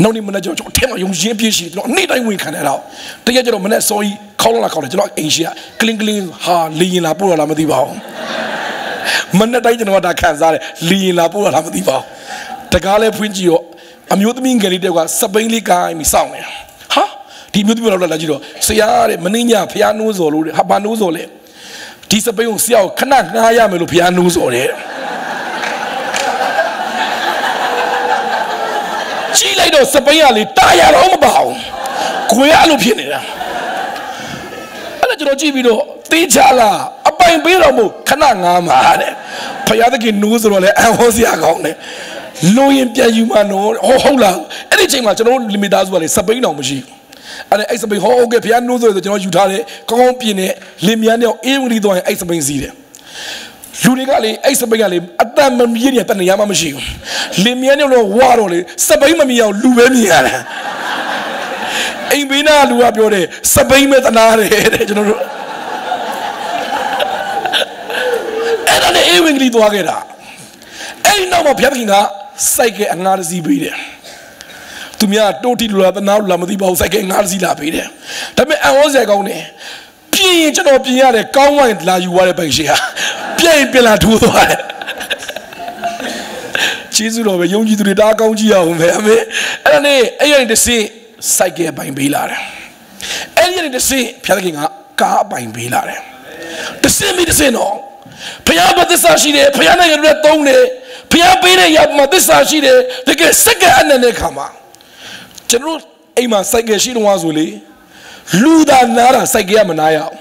နောက်နေ့မနေ့ကျွန်တော်အထက်မှာယုံကြည်ပြည့်ရှိကျွန်တော်နေ့တိုင်းဝင်ခံရတော့တကယ်ကျွန်တော်မနေ့စောကြီးခေါက်လာခေါက်တယ်ကျွန်တော်အိမ်ရှိကကလင်းကလင်းဟာလင်းရင်လာပို့ရလားမသိပါဘူးမနေ့တိုင်းကျွန်တော်ဒါခံစားတယ်လင်းရင်လာပို့ရလားမသိပါဘူးတကားလဲဖွင့်ကြည့်တော့အမျိုးသမီးငယ်လေးတယောက်ကစပိန်လေးကိုင်းပြီးစောင့်နေဟာဒီမျိုးသမီးတော့လာကြည့်တော့ဆရာတဲ့မင်းညဖျားနိုးစော်လို့တဲ့ဟာဘာနိုးစော်လဲဒီစပိန်ကိုဆရာကိုခဏငှားရမယ်လို့ဖျားနိုးစော်တယ်ကြည့်လိုက်တော့စပိန်ကလေတာရတော့မပါဘူးခွေးအဲ့လိုဖြစ်နေတာအဲ့ဒါကျွန်တော်ကြည့်ပြီးတော့တေးချလာအပိုင်ပေးတော့မို့ခဏငှားမှာတဲ့ဖျားသခင်နိုးစော်တော့လေအဟောဆရာကောင်းတယ်လိုရင်ပြန်ယူမှာနော်ဟုတ်လားအဲ့ဒီချိန်မှာကျွန်တော်လီမီတာဆိုကလေစပိန်တောင်မရှိအဲ့စပိန်ဟောဟုတ်ကဲ့ဖျားနိုးဆိုတော့ကျွန်တော်ယူထားတယ်ကောင်းကောင်းပြင်းနဲ့လင်မြန်းနဲ့အေးဝင်လီသွားရင်အဲ့စပိန်စီးတယ်လူတွေကလေအဲ့စပိန်ကလေအတန်မမြင်ရတဲ့နေရာမှမရှိဘူးလင်မြန်းနဲ့တော့ဝါတော့လေစပိန်မမြင်အောင်လူပဲမြင်ရတယ်အိမ်ဘေးနာလူကပြောတယ်စပိန်မဲ့တနာတယ်တဲ့ကျွန်တော်တို့အဲ့ဒါနဲ့အေးဝင်လီသွားခဲ့တာအဲ့ဒီနောက်မှာဖျားခင်ကစိုက်ကအငါးစီးပေးတယ်သူများတိုးတီလူလာတနာလူလာမသိပါဘူးစိုက်ကငါးစီးလာပေးတယ်ဒါပေမဲ့အန်ဟောဆရာကောင်းတယ်ပြင်ရင်ကျွန်တော်ပြင်ရတယ်ကောင်းဝိုင်းလာယူရတဲ့ပိုင်ရှင်ဟာပြင်ရင်ပြင်လာထိုးသွားတယ်ကျေးဇူးတော်ပဲယုံကြည်သူတွေတားကောင်းကြည့်အောင်ပဲအမေအဲ့ဒါနဲ့အဲ့ရတဲ့တစ်စင်းစိုက်ကပိုင်ပေးလာတယ်အဲ့ရတဲ့တစ်စင်းဖျားခင်ကကားပိုင်ပေးလာတယ်တစ်စင်းပြီးတစ်စင်းတော့ဖျားဘသစ္စာရှိတယ်ဖျားနိုင်ငံတွေသုံးတယ်ဖျားပေးတဲ့ရမှာသစ္စာရှိတယ်တကယ်စက္ကအနက်နဲ့ခါမှာကျွန်တော်အိမ်မှာစိုက်ကရှိတော့ဆိုလေလူသားနားတာစိုက်ကရမနာရအောင်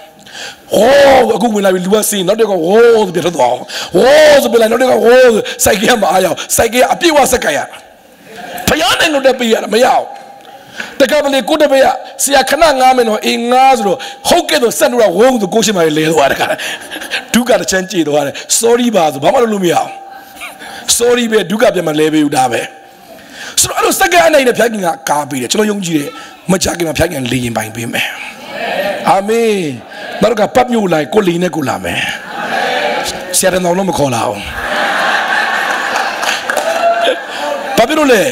ဟောအခုဝင်လာပြီလူကစင်းနောက်တက်ကဟောဆိုပြတ်တော့ဟောဆိုပြလိုက်နောက်တက်ကဟောစိုက်ကရမအားရအောင်စိုက်ကရအပြည့်ဝစက်ကရဖျားနိုင်ငံတွေပေးရမရအောင်တကယ်လေကိုတပည့်ဆရာခဏငားမယ်နော်အေးငားဆိုတော့ဟုတ်ကဲ့တော့ဆက်လို့ဝုန်းဆိုကိုရှိမှလဲသွားတယ်ခါဒုက္ခတစ်ချမ်းကြည်သွားတယ် sorry ပါဆိုဘာမှလုပ်လို့မရအောင် sorry ပဲဒုက္ခပြန်မလဲပေးဘူးဒါပဲဆိုတော့အဲ့လိုစက္ကန့်အနေနဲ့ဖျားခင်ကကားပေးတယ်ကျွန်တော်ယုံကြည်တယ်မကြခင်မှာဖျားခင်လေရင်ပိုင်ပေးမယ်အာမင်နောက်ကပတ်မျိုးလိုက်ကိုလီနဲ့ကိုလာမယ်ဆရာတော်လုံးမခေါ်လာအောင်ဘာဖြစ်လို့လဲ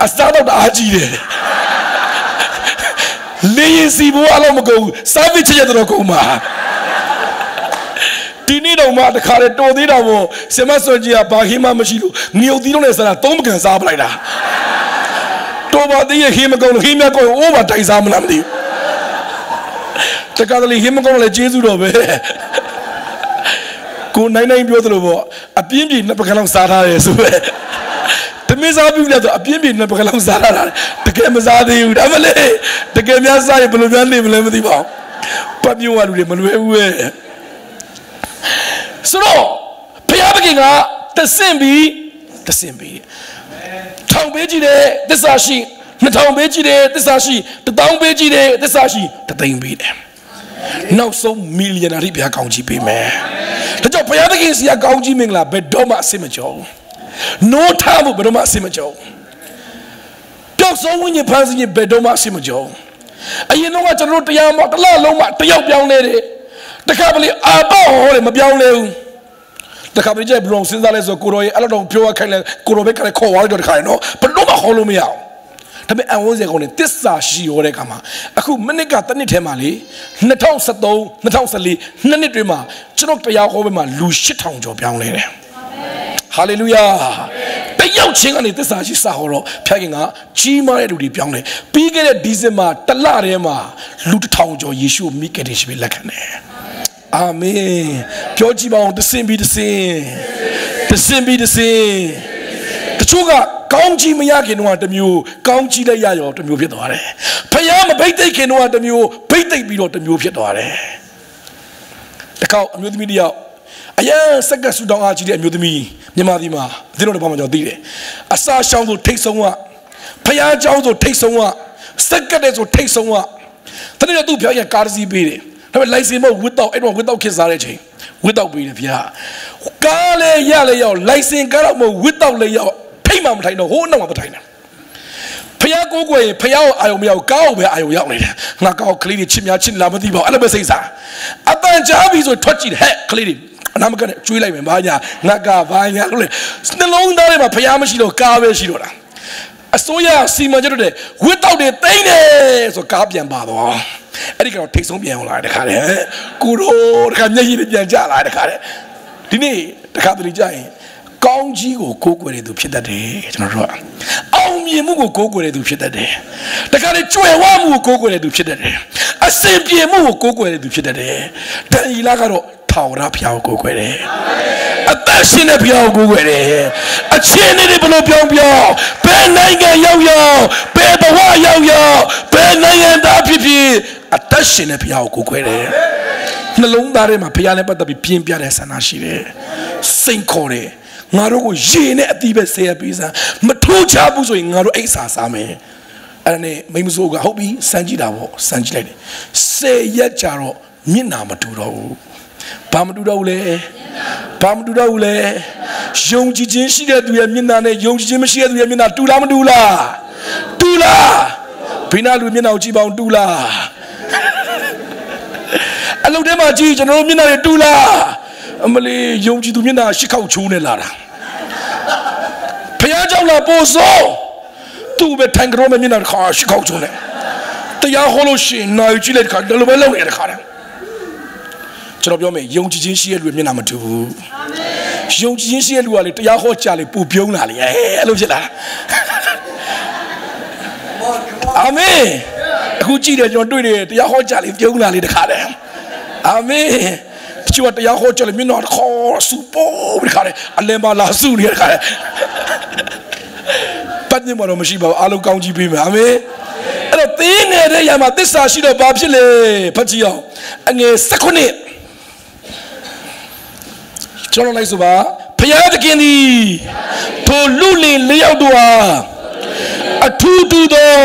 အစားတော့အားကြီးတယ်လေရင်စီဘိုးအလုံးမကုန်စာဗစ်ချက်တော့ကုန်မှာဒီနေ့တော့မှတခါလေတော်သေးတာပေါ့ဆမဆွန်ကြီးကဘာခင်းမှမရှိလို့ငြုတ်သီးလုံးနဲ့စားတာသုံးပကံစားပလိုက်တာတော်ပါသေးရဲ့ခင်းမကုန်လို့ခင်းမြတ်ကုန်အိုးပါတိုင်စားမလားမသိဘူးတခါတလေခင်းမကုန်လည်းကျေးဇူးတော်ပဲကိုနိုင်ပြောသလိုပေါ့အပြင်းပြေနှစ်ပကံလောက်စားထားတယ်ဆိုပဲတမင်းစားပြုလဲဆိုအပြင်းပြေနှစ်ပကံလောက်စားထားတာတကယ်မစားသေးဘူးဒါမှလည်းတကယ်များစားရင်ဘယ်လိုများနေမလဲမသိပါဘူးပတ်မျိုးကလူတွေမလွယ်ဘူးရဲ့ဆိုတော့ဘုရားသခင်ကတဆင့်ပြီးထောင်ပေးကြည့်တယ်သစ္စာရှိ2000ပေးကြည့်တယ်သစ္စာရှိ1000ပေးကြည့်တယ်သစ္စာရှိ3,000ပေးတယ်နောက်ဆုံးမီလီယံနာရီဘုရားကောင်းကြီးပေးမယ်ဒါကြောင့်ဘုရားသခင်စီကကောင်းကြီးမင်္ဂလာဘယ်တော့မှအဆင်မကျော်နိုးထားမှုဘယ်တော့မှအဆင်မကျော်ပျောက်ဆုံးဝိညာဉ်ဖန်ဆင်းခြင်းဘယ်တော့မှအဆင်မကျော်အရင်တော့ကျွန်တော်တို့တရားမောတစ်လလုံးမှတယောက်ပြောင်းနေတယ်တခါပလေအာပေါ့ဟောတယ်မပြောင်းလဲဘူးတခါပလေကျဘလုံးစဉ်းစားလဲဆိုကိုရောရဲ့အဲ့လိုတော့ပြောရခိုင်းလဲကိုရောပဲခါခေါ်သွားတော့တခါရနော်ဘလို့မခေါ်လို့မရအောင်ဒါပေမဲ့အန်ဝန်းစရာကောင်းတယ်တစ္ဆာရှိရောတဲ့ခါမှာအခုမိနစ်ကတစ်နှစ်ထဲမှာလေ2013 2014နှစ်တွင်မှာကျွန်တော်တရားဟောပွဲမှာလူ8000ကျော်ပြောင်းလဲတယ်ဟာလေလုယာတယောက်ချင်းကနေသစ္စာရှိစာဟောတော့ဖခင်ကကြီးမားတဲ့လူတွေပြောင်းတယ်ပြီးခဲ့တဲ့ဒီဇင်ဘာတစ်လထဲမှာလူ1000ကျော်ယေရှုမိခဲ့တယ်ရှိပြီလက်ခံတယ်အာမင်ပြောကြည့်ပါဦးတဆင်ပြီးတဆင်တချို့ကကောင်းကြီးမရခင်တော့တမျိုးကောင်းကြီးလည်းရရောတမျိုးဖြစ်သွားတယ်ဖခင်မဘိတ်သိက်ခင်တော့တမျိုးဘိတ်သိက်ပြီးတော့တမျိုးဖြစ်သွားတယ်တကောက်အမျိုးသမီးတယောက်အရင်စက်ကဆူတောင်းအားကြီးတဲ့အမျိုးသမီးမြန်မာပြည်မှာဒီလိုတော့ဘာမှကျွန်တော်သိတယ်အစာရှောင်းဆိုထိတ်ဆုံးကဖခင်เจ้าဆိုထိတ်ဆုံးကစက်ကတဲ့ဆိုထိတ်ဆုံးကတနေ့တော့သူ့ဖခင်ကားစီးပေးတယ်ဒါပေမဲ့ license မဟုတ် without အဲ့တော့ without ခေတ်စားတဲ့ချိန် without ပေးတယ်ဗျာကားလေရလေရောက် license ကားတော့မဟုတ် without လေရောက်ဖိတ် မှာမထိုင်တော့ဟိုးနောက်မှာမထိုင်တာဖျားကိုကိုယ်ဖျားကိုအာယုံမရောက်ကောက်ပဲအာယုံရောက်နေတယ်ငါကောက်ကလေးတွေချစ်များချစ်လာမသိပါဘူးအဲ့လိုပဲစိတ်စားအတန်ကြားပြီးဆိုထွက်ကြည့်တယ်ဟဲ့ကလေးတွေအနာမကနေကျွေးလိုက်မယ်ဘာညာငါကဘာညာလို့လေနှလုံးသားထဲမှာဖျားမရှိတော့ကားပဲရှိတော့တာအစိုးရစီမံချက်တွေဝစ်တောက်တွေတိမ့်တယ်ဆိုကားပြန်ပါတော့အဲ့ဒီကတော့ထိတ်ဆုံးပြန်အောင်လာတခါလေကိုရိုတခါမျက်ရည်ပြန်ကျလာတခါလေဒီနေ့တခါတလေကြာရင်ကောင်းကြီးကိုကိုးကွယ်တဲ့သူဖြစ်တတ်တယ်ကျွန်တော်တို့ကအောင်မြင်မှုကိုကိုးကွယ်တဲ့သူဖြစ်တတ်တယ်တခါလေကြွယ်ဝမှုကိုကိုးကွယ်တဲ့သူဖြစ်တတ်တယ်အစင်ပြေမှုကိုကိုးကွယ်တဲ့သူဖြစ်တတ်တယ်ဒန်ဤလာကတော့ထာဝရဘုရားကိုကိုးကွယ်တယ်အသက်ရှင်တဲ့ဘုရားကိုကိုးကွယ်တယ်အချင်းတွေဘလို့ပြောင်းဘယ်နိုင်ငံရောက်ဘယ်ဘဝရောက်ဘယ်နိုင်ငံသားဖြစ်ဖြစ်အသက်ရှင်တဲ့ဘုရားကိုကိုးကွယ်တယ်နှလုံးသားထဲမှာဘုရားနဲ့ပတ်သက်ပြီးပြင်းပြတဲ့ဆန္ဒရှိတယ်စိတ်ခေါ်တယ်ငါတို့ကိုရေနဲ့အတိပဲဆေးရပေးစမ်းမထိုးချဘူးဆိုရင်ငါတို့အိတ်စာစားမယ်အဲ့ဒါနဲ့မိမစိုးကဟုတ်ပြီစမ်းကြည့်တာပေါ့စမ်းကြည့်လိုက်တယ်10 ရက်ကြာတော့မျက်နာမတူတော့ဘူးဘာမတူတော့ဘူးလဲဘာမတူတော့ဘူးလဲယုံကြည်ခြင်းရှိတဲ့သူရဲ့မျက်နာနဲ့ယုံကြည်ခြင်းမရှိတဲ့သူရဲ့မျက်နာတူလားမတူလားတူလားဘိနာလူမျက်နာကိုကြည့်ပါအောင်တူလားအလုပ်ထဲမှာကြည့်ကျွန်တော်တို့မျက်နာတွေတူလားအမလေးယုံကြည်သူမျက်နှာရှစ်ခေါက်ချိုးနေလာတာဖះเจ้าလာပို့စောသူ့ပဲထိုင်ကြတော့မျက်နှာခါရှစ်ခေါက်ချိုးနေတရားဟောလို့ရှိရင်နိုင်ကြည့်လိုက်ခါတယ်လို့ပဲလုပ်နေတဲ့ခါတယ်ကျွန်တော်ပြောမယ်ယုံကြည်ခြင်းရှိတဲ့လူမျက်နှာမတူဘူးယုံကြည်ခြင်းရှိတဲ့လူကလေတရားဟောကြလေပူပြုံးလာလေအဲ့လိုဖြစ်လာအာမင်အခုကြည့်တယ်ကျွန်တော်တွေ့တယ်တရားဟောကြလေပြုံးလာလေတခါတယ်အာမင်ကျိုးတရားဟောကြလေမျက်နှာခေါ်စူပေါ်တခါတယ်အလင်းပါလာစုနေတခါတယ်ပတ်နေမလို့မရှိပါဘူးအားလုံးကောင်းကြီးပေးမယ်အာမင်အဲ့တော့သင်နေတဲ့ရမှာသစ္စာရှိတော့ဘာဖြစ်လဲဖတ်ကြည့်အောင်အငယ်19ကျွန်တော်လိုက်ဆိုပါဖျားသခင်သည်ထိုလူလင်၄ယောက်တို့ဟာအထူးတူသော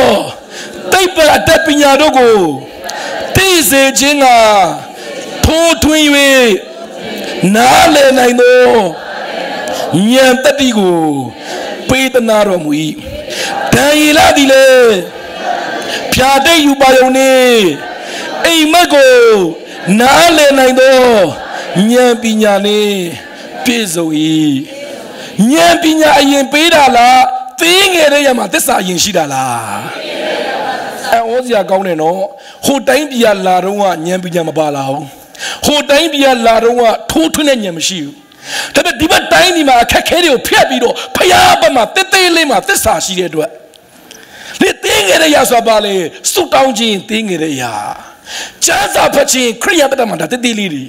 တိတ်ပအတတ်ပညာတို့ကိုသိစေခြင်းကထိုးထွင်း၍နားလည်နိုင်သောဉာဏ်တတိကိုပေးသနာတော်မူ၏ဒံယေလသည်လေဖြာတိတ်ယူပါယုံနှင့်အိမ်မက်ကိုနားလည်နိုင်သောဉာဏ်ပညာနှင့်ပြည့်စုံ၏ဉာဏ်ပညာအရင်ပေးတာလားသိငယ်တဲ့ရမှာသစ္စာအရင်ရှိတာလားအော်စရာကောင်းတယ်နော်ဟိုတိုင်းပြည်လာတော့ကဉာဏ်ပညာမပါလာဘူးဟိုတိုင်းပြည်လာတော့ကထိုးထွင်းတဲ့ဉာဏ်မရှိဘူးဒါပေမဲ့ဒီဘက်တိုင်းဒီမှာအခက်ခဲတွေကိုဖျက်ပြီးတော့ဖျားဘက်မှာတေးသေးလေးမှာသစ္စာရှိတဲ့အတွက်လေသိငယ်တဲ့ရဆိုပါလေစွတောင်းခြင်းသိငယ်တဲ့ရကျမ်းစာဖတ်ခြင်းခရိယာတတ်မှာဒါတေးသေးလေးတွေ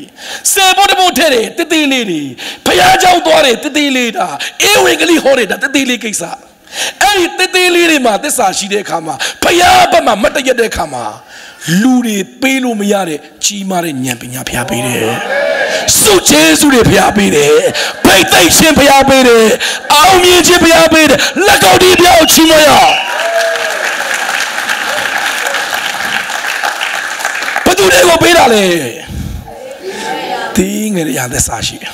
စေဖို့တဖို့ထဲတယ်တေးသေးလေးတွေဖျားเจ้าသွားတယ်တေးသေးလေးဒါအေဝံဂေလိဟောတယ်ဒါတေးသေးလေးကိစ္စအဲ့ဒီတေးသေးလေးတွေမှာသစ္စာရှိတဲ့အခါမှာဖျားဘက်မှာမတ်တရက်တဲ့အခါမှာလူတွေပေးလို့မရတဲ့ကြီးမားတဲ့ဉာဏ်ပညာဖျားပေးတယ်စုကျေးဇူးတွေဖျားပေးတယ်ဘိတ်သိက်ရှင်ဖျားပေးတယ်အောင်မြင်ခြင်းဖျားပေးတယ်လက်ကောက်တီးဖျားကိုချီးမွမ်းရဘယ်သူတွေကိုပေးတာလဲဒီငယ်ရသစ္စာရှိတယ်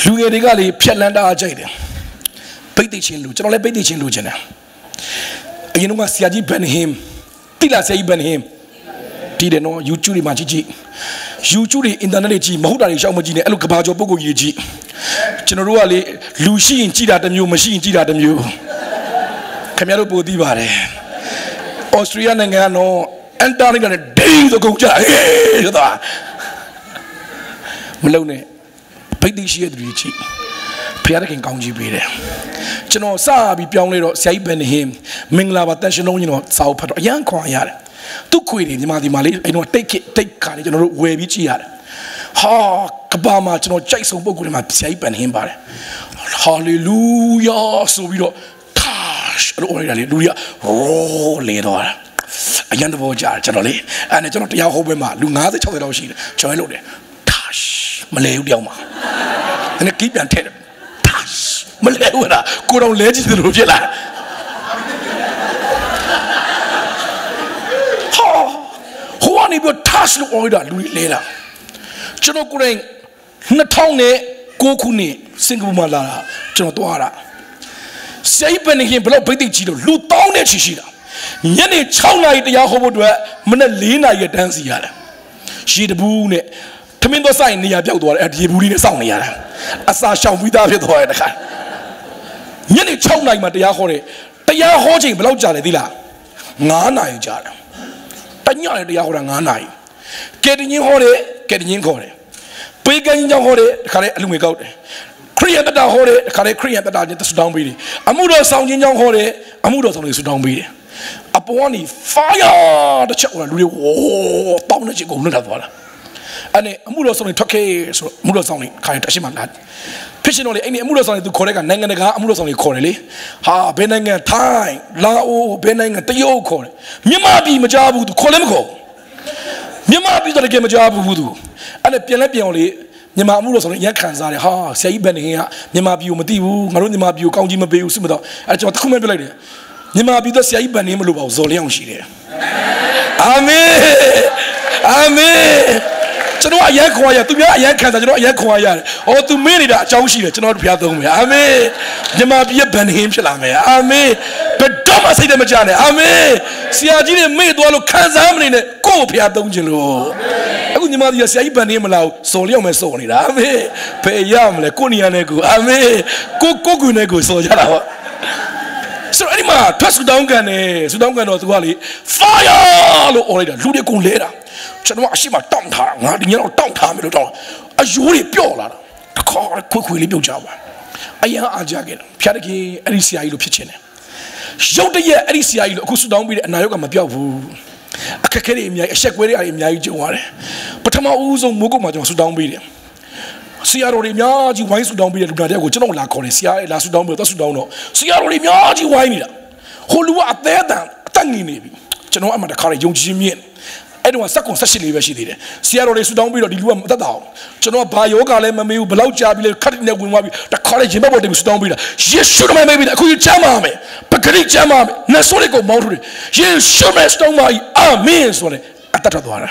လူငယ်တွေကလေဖြက်လန်းတာကြိုက်တယ်ဘိတ်သိက်ရှင်လူကျွန်တော်လည်းဘိတ်သိက်ရှင်လူချင်တယ်အရင်ကဆရာကြီးဘန်ဟင်တိလာဆရာကြီးဘန်ဟင်ဒီတယ်နော် YouTube တွေမှာကြည့် YouTube တွေ internet တွေကြည့်မဟုတ်တာတွေရှောက်မကြည့်နဲ့အဲ့လိုကဘာကျော်ပုဂ္ဂိုလ်ကြီးကြည့်ကျွန်တော်တို့ကလေလူရှိရင်ကြည့်တာတစ်မျိုးမရှိရင်ကြည့်တာတစ်မျိုးခင်ဗျားတို့ပိုသိပါတယ်ဩစတြေးလျနိုင်ငံကတော့အန်တာနက်နဲ့ဒိန်းဆိုကုန်ကြဟေးဆိုတော့မလုံးနဲ့ဘိတ်သိရှိတဲ့သူတွေကြည့်ဖျားတဲ့ခင်ကောင်းကြီးပေးတယ်ကျွန်တော်စပြီးပြောင်းလဲတော့ဆရာကြီးဘန်ဟင်မင်္ဂလာပါတန်ရှင်လုံးကြီးတော့စာအုပ်ဖတ်တော့အရန်ခွန်ရတယ်သူခွေတွေညီမဒီမှာလေးအဲ့တော့တိတ်ခါလေးကျွန်တော်တို့ဝယ်ပြီးကြည့်ရတယ်ဟာကဘာမှာကျွန်တော်ကြိုက်ဆုံးပုဂ္ဂိုလ်တွေမှာဆရာကြီးဘန်ဟင်ပါတယ်ဟာလေလုယာဆိုပြီးတော့ထာရှ်အဲ့လိုအော်ရလေလူကြီးရောလေတော့အရန်တော့ကြာကျွန်တော်လေအဲ့နဲ့ကျွန်တော်တရားဟောပွဲမှာလူ50 60လောက်ရှိတယ်ကျွန်တော်လုပ်တယ်ထာရှ်မလဲဘူးတယောက်မှာအဲ့နဲ့ကြီးပြန်ထည့်တယ်ထာရှ်မလဲဘူးလားကိုတော်လဲကြည့်တယ်လို့ဖြစ်လာဟိုကနေပြီး touch လို့အော်ရတာလူကြီးလဲတာကျွန်တော်ကိုယ်တိုင်2009ခုနှစ်စင်ကာပူမှာလာတာကျွန်တော်သွားတာ Say Benny below Betty Chido, Luton Chishida. Yenny Chowna Yahobo, Manalina Yatansi Yada. She the boon, Tamindo sign near Jodor at Yaburi Sound Yada. As I shall without it. Yenny Chowna Matayahore, Tayahoji below Jaladilla. Nana Jada. Tanya Yahora Nana. Getting in Hore, getting in Hore. Pigan Hore, Kare Lumigode. Korean that hore, Kare Korean that just down with it. Amudo sound in young hore, Amudo sound is down with it. Upon fire the children, oh, down as you go, not water. And Amudo sound took a Mudo sounding kind of Tashiman that. Pitching only any Amudo sound to correct and Nanga, Amudo sound correlly. Ha, Benang and time, Lao, Benang and Tayo core. Mimabi Majabu to Kolemko. Mimabi to the game of Jabu voodoo. And a Pianapi only. Nyama mulo so yan kanzare ha sai ben here nyama biu mati bu ngaro nyama biu kaunji mabe u simdo a chama takhume be lai de nyama biu da sai ben ne mlo ba zo liang shi de amen amen ကျွန်တော်အရန်ခွာရသူများအရန်ခံစားကျွန်တော်အရန်ခွာရတယ်။အော်သူမင်းနေတာအကြောင်းရှိတယ်ကျွန်တော်တို့ဖျားသုံးမယ်။အာမင်။မြမပြည့်ဘန်ဟင်းဖြစ်လာမယ်။အာမင်။ဘယ်တော့မှစိတ်တမကြနဲ့။အာမင်။ဆရာကြီးတွေမေ့သွားလို့ခံစားမနေနဲ့ကိုယ့်ဖျားသုံးခြင်းလို့။အခုညီမကြီးဆရာကြီးဘန်ဟင်းမလာဘူးစော်လျောက်မယ်စော်နေတာ။အာမင်။ဖယ်ရမလဲကိုနေရာနဲ့ကိုအာမင်။ကိုကူနဲ့ကိုစော်ကြတာပေါ့။ဆိုတော့အဲ့ဒီမှာထွက်ဆူတောင်းကန်တယ်ဆူတောင်းကန်တော့သူကလေ fire လို့អော်လိုက်တာလူတွေကုန်လဲတာကျွန်တော်အရှိမတောင်းထားငါဒီညတော့တောင်းထားမယ်လို့တောင်းအယိုးတွေပြော့လာတာတခါခွေလေးပြုတ်ကြပါအရင်အားကြခဲ့တယ်ဖျားတကယ်အဲ့ဒီဆရာကြီးလို့ဖြစ်ချင်တယ်ရုပ်တရက်အဲ့ဒီဆရာကြီးလို့အခုဆူတောင်းပြီးတဲ့အနာရောက်ကမပြောက်ဘူးအခက်ခဲတွေအများကြီးအဆက်ကွဲတွေအများကြီးကြုံရတယ်ပထမဦးဆုံးမိုးကုတ်မှာကျွန်တော်ဆူတောင်းပြီးတယ်ဆရာတော်တွေအများကြီးဝိုင်းဆူတောင်းပြီးတဲ့လူနာတွေကိုကျွန်တော်လာခေါ်တယ်ဆရာရဲ့လာဆူတောင်းပြီးတော့ဆူတောင်းတော့ဆရာတော်တွေအများကြီးဝိုင်းနေတာဟိုလူကအသေးအတန်ငင်နေပြီကျွန်တော်အမှတခါရယုံကြည်မြင့်အဲ့တော့စက်ကွန်ဆက်ရှိလေးပဲရှိသေးတယ်ဆရာတော်တွေဆူတောင်းပြီးတော့ဒီလူကမသက်တာအောင်ကျွန်တော်ဘာယောဂလည်းမမေးဘူးဘလောက်ကြာပြီလဲခတ်နေဝင်သွားပြီတခါလေရင်ဘတ်ပေါ်တင်ဆူတောင်းပြီးတာယေရှုတော်မေးပြီးအခုချမ်းပါမယ်ပဂရိချမ်းပါမယ်နတ်ဆိုးတွေကိုမောင်းထုတ်တယ်ယေရှုမေစတောင်းပါအာမင်ဆိုတယ်အသက်ထွက်သွားတာ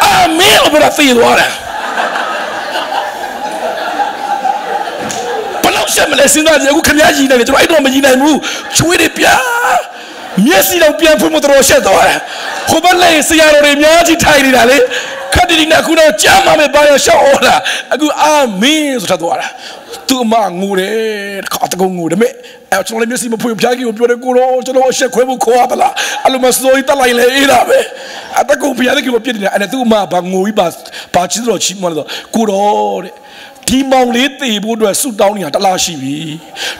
အာမင်ဘုရားဖေးသွားတယ်ဆက်မလဲစဉ်းစားကြည့်အခုခမည်းကြီးနေတယ်ကျွန်တော်အဲ့တော့မကြီးနိုင်ဘူးချွေးတွေပြမျက်စိတော့ပြန်ဖွင့်မတော်ရှက်သွားတယ်ဟိုဘက်လည်းဆရာတော်တွေအများကြီးထိုင်နေတာလေခတ်တီနဲ့အခုတော့ကြားမမယ်ဘာရရှောက်ဩတာအခုအာမင်ဆိုထသွားတာသူ့အမငိုတယ်ခါတကုန်းငိုတယ်မဲ့အဲ့ကျွန်တော်လည်းမျက်စိမဖွင့်ဖျားကြီးကိုပြောတယ်ကိုတော့ကျွန်တော်အဆက်ခွဲဖို့ခေါ်ရပါလားအဲ့လိုမစိုးတက်လိုက်လေအေးတာပဲအတကုန်းဖျားကြီးကိုပြစ်နေတာအဲ့သူ့အမဘာငိုပြီးဘာချစ်တော်ချီးမွမ်းတော့ကိုတော့တဲ့ဒီမောင်လေးတေဖို့အတွက်ဆုတောင်းနေတာတလားရှိပြီ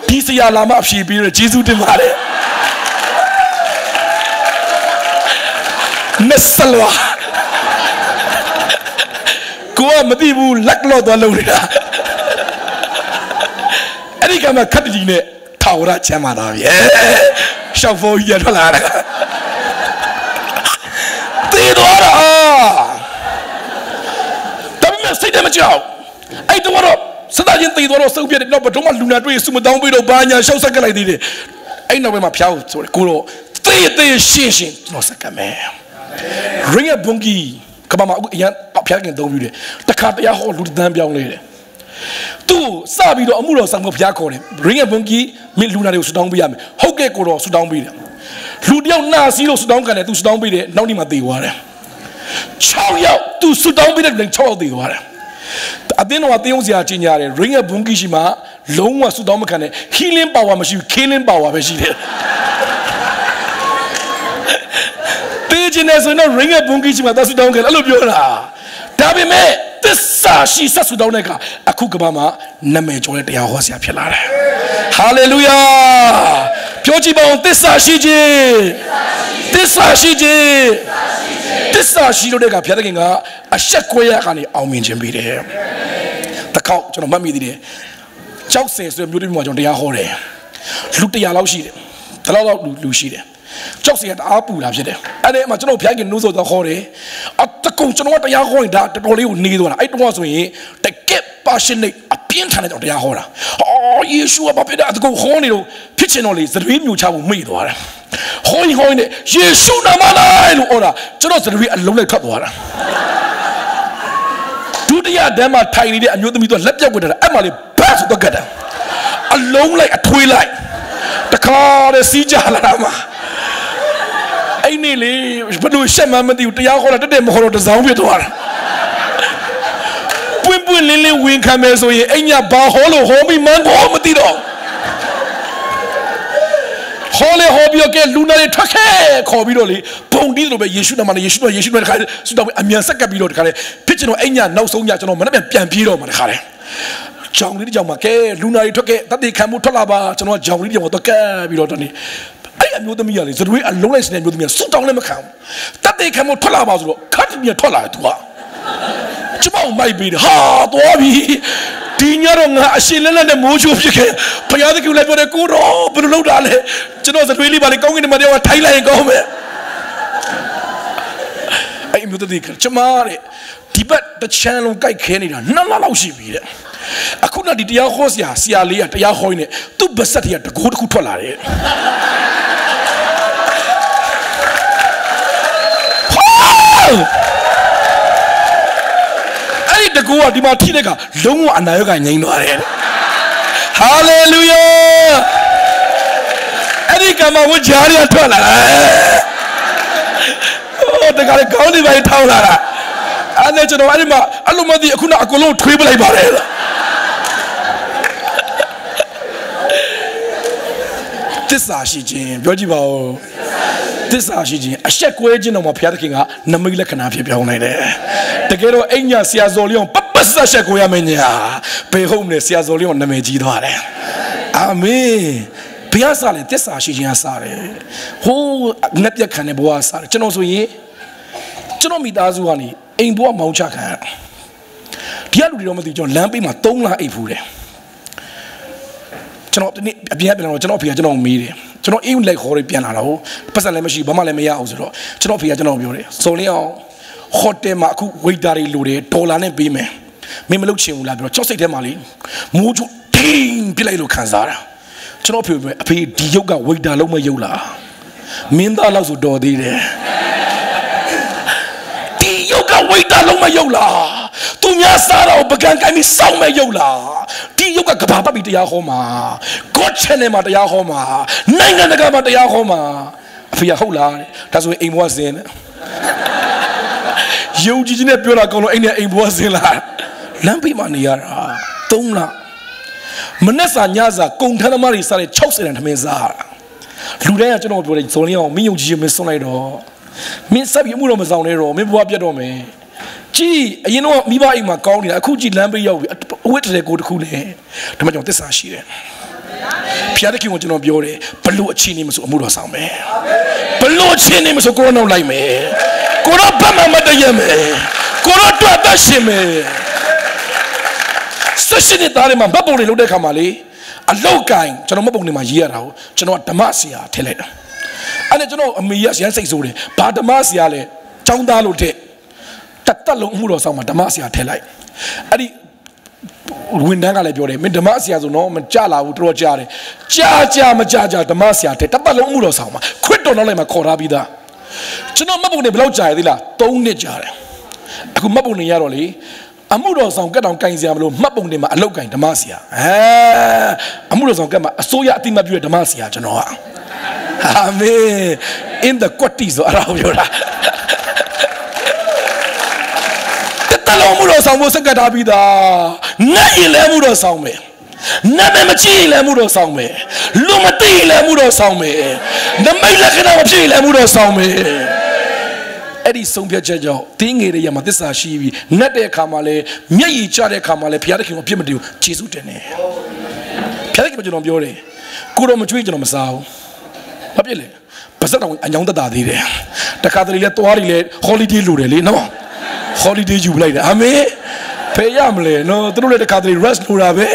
ဒီဆရာလာမအဖြေပေးရဂျေဇုတင်ပါတယ်မဆလောကိုကမသိဘူးလက်လော့သွားလုံးနေတာအဲ့ဒီကမှခတ်တီနဲ့ထာဝရချမ်းသာတာဗျရှောက်ဖို့ရထွက်လာတာတေတော်တာတမင်စိတ်တမကြောက်အဲ့တော့စတာချင်းတေးတော့စုပ်ပြတဲ့တော့ဘဒုံမလူနာတွေ့စုမတောင်းပြီးတော့ဘာညာရှောက်ဆက်ကလိုက်သေးတယ်အဲ့နောက်ပိုင်းမှာဖျားဖို့ဆိုတယ်ကိုတော့တေးရှင်းကျွန်တော်ဆက်ကမယ်ရင်းရဘုံကြီးကဘာမှအခုအရင်ဖျားခင်သုံးပြီးတယ်တခါတရားဟောလူတန်းပြောင်းလဲတယ်သူစပြီးတော့အမှုတော်ဆောင်ဖို့ဖျားခေါ်တယ်ရင်းရဘုံကြီးမင်းလူနာတွေကိုဆူတောင်းပေးရမယ်ဟုတ်ကဲ့ကိုတော့ဆူတောင်းပေးတယ်လူတယောက်နာစီလို့ဆူတောင်းကန်တယ်သူဆူတောင်းပေးတယ်နောက်နေ့မှသေသွားတယ်6ယောက်သူဆူတောင်းပေးတဲ့လူ6ယောက်သေသွားတယ်အတင်းတော့အတင်းစရာကြီးညာတယ်ရင်းရဲ့ဘုံကြီးရှိမှလုံးဝဆူတောင်းမခံနဲ့ healing power မရှိဘူး killing power ပဲရှိတယ်တေးချင်းနဲ့ဆိုတော့ရင်းရဲ့ဘုံကြီးရှိမှသဆူတောင်းခံအဲ့လိုပြောတာဒါပေမဲ့သစ္စာရှိဆက်ဆူတောင်းတဲ့အခါအခုကဘာမှာနာမည်ကျော်တဲ့တရားဟောဆရာဖြစ်လာတယ် hallelujah ပြောကြည့်ပါဦးသစ္စာရှိခြင်းသစ္စာရှိခြင်းသစ္စာရှိလို့တဲ့ကဘုရားသခင်ကအဆက်ကွဲရကနေအောင်မြင်ခြင်းပေးတယ်တခေါက်ကျွန်တော်မှတ်မိသေးတယ်ကြောက်စင်ဆိုတဲ့မျိုးတွေမှာကျွန်တော်တရားဟောတယ်လူ100လောက်ရှိတယ်တလောက်လောက်လူရှိတယ်ကြောက်စင်ကတအားပူတာဖြစ်တယ်အဲ့ဒီမှာကျွန်တော်ဘုရားခင်နိုးဆိုတော့ဟောတယ်အတကုံကျွန်တော်တရားဟောရင်ဒါတော်တော်လေးကိုနေသွားတာအဲ့တော့ဆိုရင်တကက် passionate အပြင်းထန်တဲ့တရားဟောတာအော်ယေရှုကဘာဖြစ်တဲ့အတကုံဟောနေတော့ဖြစ်ချင်တော့လေသတိမျိုးချဖို့မေ့သွားတယ်ဟောရင်နဲ့ယေရှုနာမ၌လို့ဟောတာကျွန်တော်သတိအလုံးလိုက်ထွက်သွားတာဒု Dutia Dama tiny and you to let you with the Emily pass together. Alone like a twilight. The car is Sijalama. I nearly but we share my mother to Yahoo the Demo the Zombie to her. Pimple Lily Wing Cameso, Enya Baholo, Homie Mango, Matito. Holy hobby again, Lunari Trake, Cobidoli, Pondito, Yeshua, Yeshua, Amia Sakabilo, Pitching of Enya, no so yet, no man, Piampiro, Manhare. John Lydia Make, Lunari Toke, that they can move Tolaba, to know John Lydia Motoka, Bilotoni. I am not the Miali, so we are lowest name with me, so down them account. That they can move Tolaba, cut me a Tola to her. Chimo might be hard, Wabi. Dinyaronga Ashilana and Mojo Payaki level a good oh, but no dale. General really by going to Maria Thailand go. I am the Chamari. Tibet the channel guy Canada, none allow she be there. I could not dear Hosia, Siali at Yahoine, to Bassati at the good Kutolari. The Goa di Martinega, Longo and Nayoga and Hallelujah! Erika Mawujari and Tola. Oh, they got a county by Taula. And then, Aluma, the Akuna Akolo, Tribble Barrel. This Ashijin, Georgibo. This Ashijin, a check waging on my Piakinga, Namila Canapi Pione. The ghetto Enya Siazolion, Papa Shakuamenia, pay homeless Siazolion, Namejidore. Amen. Piazale, this Ashijin Sare. Who Nepia Caneboa Sare, Genoso ye? Genomi Dazuani, Aimboa Mauchaka. Piano John Lampi Matona Epure. Genopia, Genom media. General even like Hori Piano, Pasalemashi, Bamalemea, Genopia, Genobure, Solio. Hote Maku, Waitari Lude, Tolan Bime, Mimelucci Labro, Jose Demali, Muju Ting Pilalo Kanzara, Chinopu, a pay Yoga Waita Loma Yola, Minda Lazudo de Yoga Waita Loma Yola, Tumia Sara, Bagangami Sama Yola, Yoga Kapapa de Yahoma, Gotchenema de Yahoma, Nanga the Gama de Yahoma, Fiahola, that's what aim was in. You didn't pure like any was in la. Lampi Maniara, Tona Manessa Nyaza, Contanamari started chosen and Mezar. Ludea General Solio, Miuji Missonero. Means Sabi Muromazonero, Mibuabiadome. Gee, you know, Miba in my county, I could Lambio, wait to go to Kule. The matter of this Ashi. Piataki want to know Biore, Palo Chinimus or Murosame. Palo Chinimus or Corona like me. Corona Madayame, Corona Dashime. Session it Darima, Babu Lude Kamali, a low kind, Chanomo my year out, Chano Damasia, tell it. And it's no Mias Yansay, but Damasiale, Chandalute, Tatalo Muro Sama, Damasia, tell it. Windanga le biore me Damasia no me chala utro jare chacha majaja Damasia te tapalo muro sama kwito no le ma korabida chino mabu ne blau jai dila 3 နှစ်ကြာတယ်အခုမတ်ပုံနေရတော့လေအမှုတော်ဆောင်ကတ်တောင်ကင်စရာမလို့မှတ်ပုံနေမှာအလောက်ကင်ဓမ္မဆရာအမှုတော်ဆောင်ကတ်မှာအစိုးရအတိမတ်ပြုတဲ့ဓမ္မဆရာကျွန်တော်ဟာအာမင် in the quati ဆိုအဲ့ဒါပြောတာတလုံးမှုတော်ဆောင်ဖို့စက္ကတာပြီးသားငတ်ရင်လည်းမှုတော်ဆောင်မယ်နတ်မကြည့်လည်းမှုတော်ဆောင်မယ်လူမသိလည်းမှုတော်ဆောင်မယ်နမိတ်လက္ခဏာမဖြစ်လည်းမှုတော်ဆောင်မယ်အဲ့ဒီဆုံးဖြတ်ချက်ကြောင့်တင်းငယ်တွေရမှာသစ္စာရှိပြီးငတ်တဲ့အခါမှာလည်းမျက်ရည်ကျတဲ့အခါမှာလည်းဘုရားသခင်ကိုအပြစ်မတင်ဘူးယေရှုတင်တယ်ဘုရားသခင်ကကျွန်တော်ပြောတယ်ကိုတော့မကြွေးကျွန်တော်မစားဘူးဘာဖြစ်လဲပါစက်တော်အညောင်းတတာသေးတယ်တခါတလေလဲသွားတွေလဲ holiday လိုတယ်လေနော် holiday ယူလိုက်တယ်အာမင်ဖေးရမလဲနော်သူတို့လည်းတခါတလေ rest လိုတာပဲ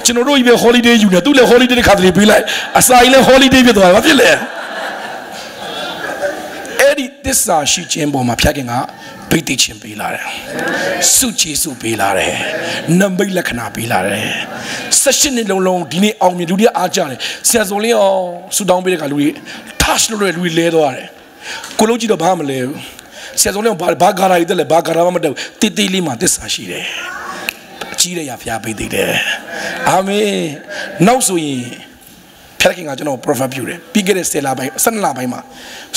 ကျွန်တော်တို့ကြီးပဲ holiday ယူနေသူလည်း holiday တခါတလေပေးလိုက်အစာကြီးလည်း holiday ဖြစ်သွားတယ်ဘာဖြစ်လဲအဲ့ဒီသစ္စာရှိခြင်းပေါ်မှာဖျက်ခင်ကဗိသိချင်းပေးလာတယ်စုကြည်စုပေးလာတယ်နမိတ်လက္ခဏာပေးလာတယ်16နှစ်လုံးဒီနေ့အောင်မြင်လူတွေအားကြတယ်ဆရာစုံလင်းအောင်ဆူတောင်းပေးတဲ့ကလူတွေ touch လို့လူတွေလဲသွားတယ်ကိုလုံးကြည့်တော့ဘာမှမလဲဘူး ဆရာဆုံးလည်းဘာဂါရာကြီးတယ်လဲဘာဂါရာမှမတော့တိတိလေးမှာသစ္စာရှိတယ်အကြီးတဲ့ရဖျားပေးသေးတယ်အာမင်နောက်ဆိုရင်ဖျားခင်ကကျွန်တော် prophet ပြုတယ်ပြီးခဲ့တဲ့10လပိုင်း12လပိုင်းမှာ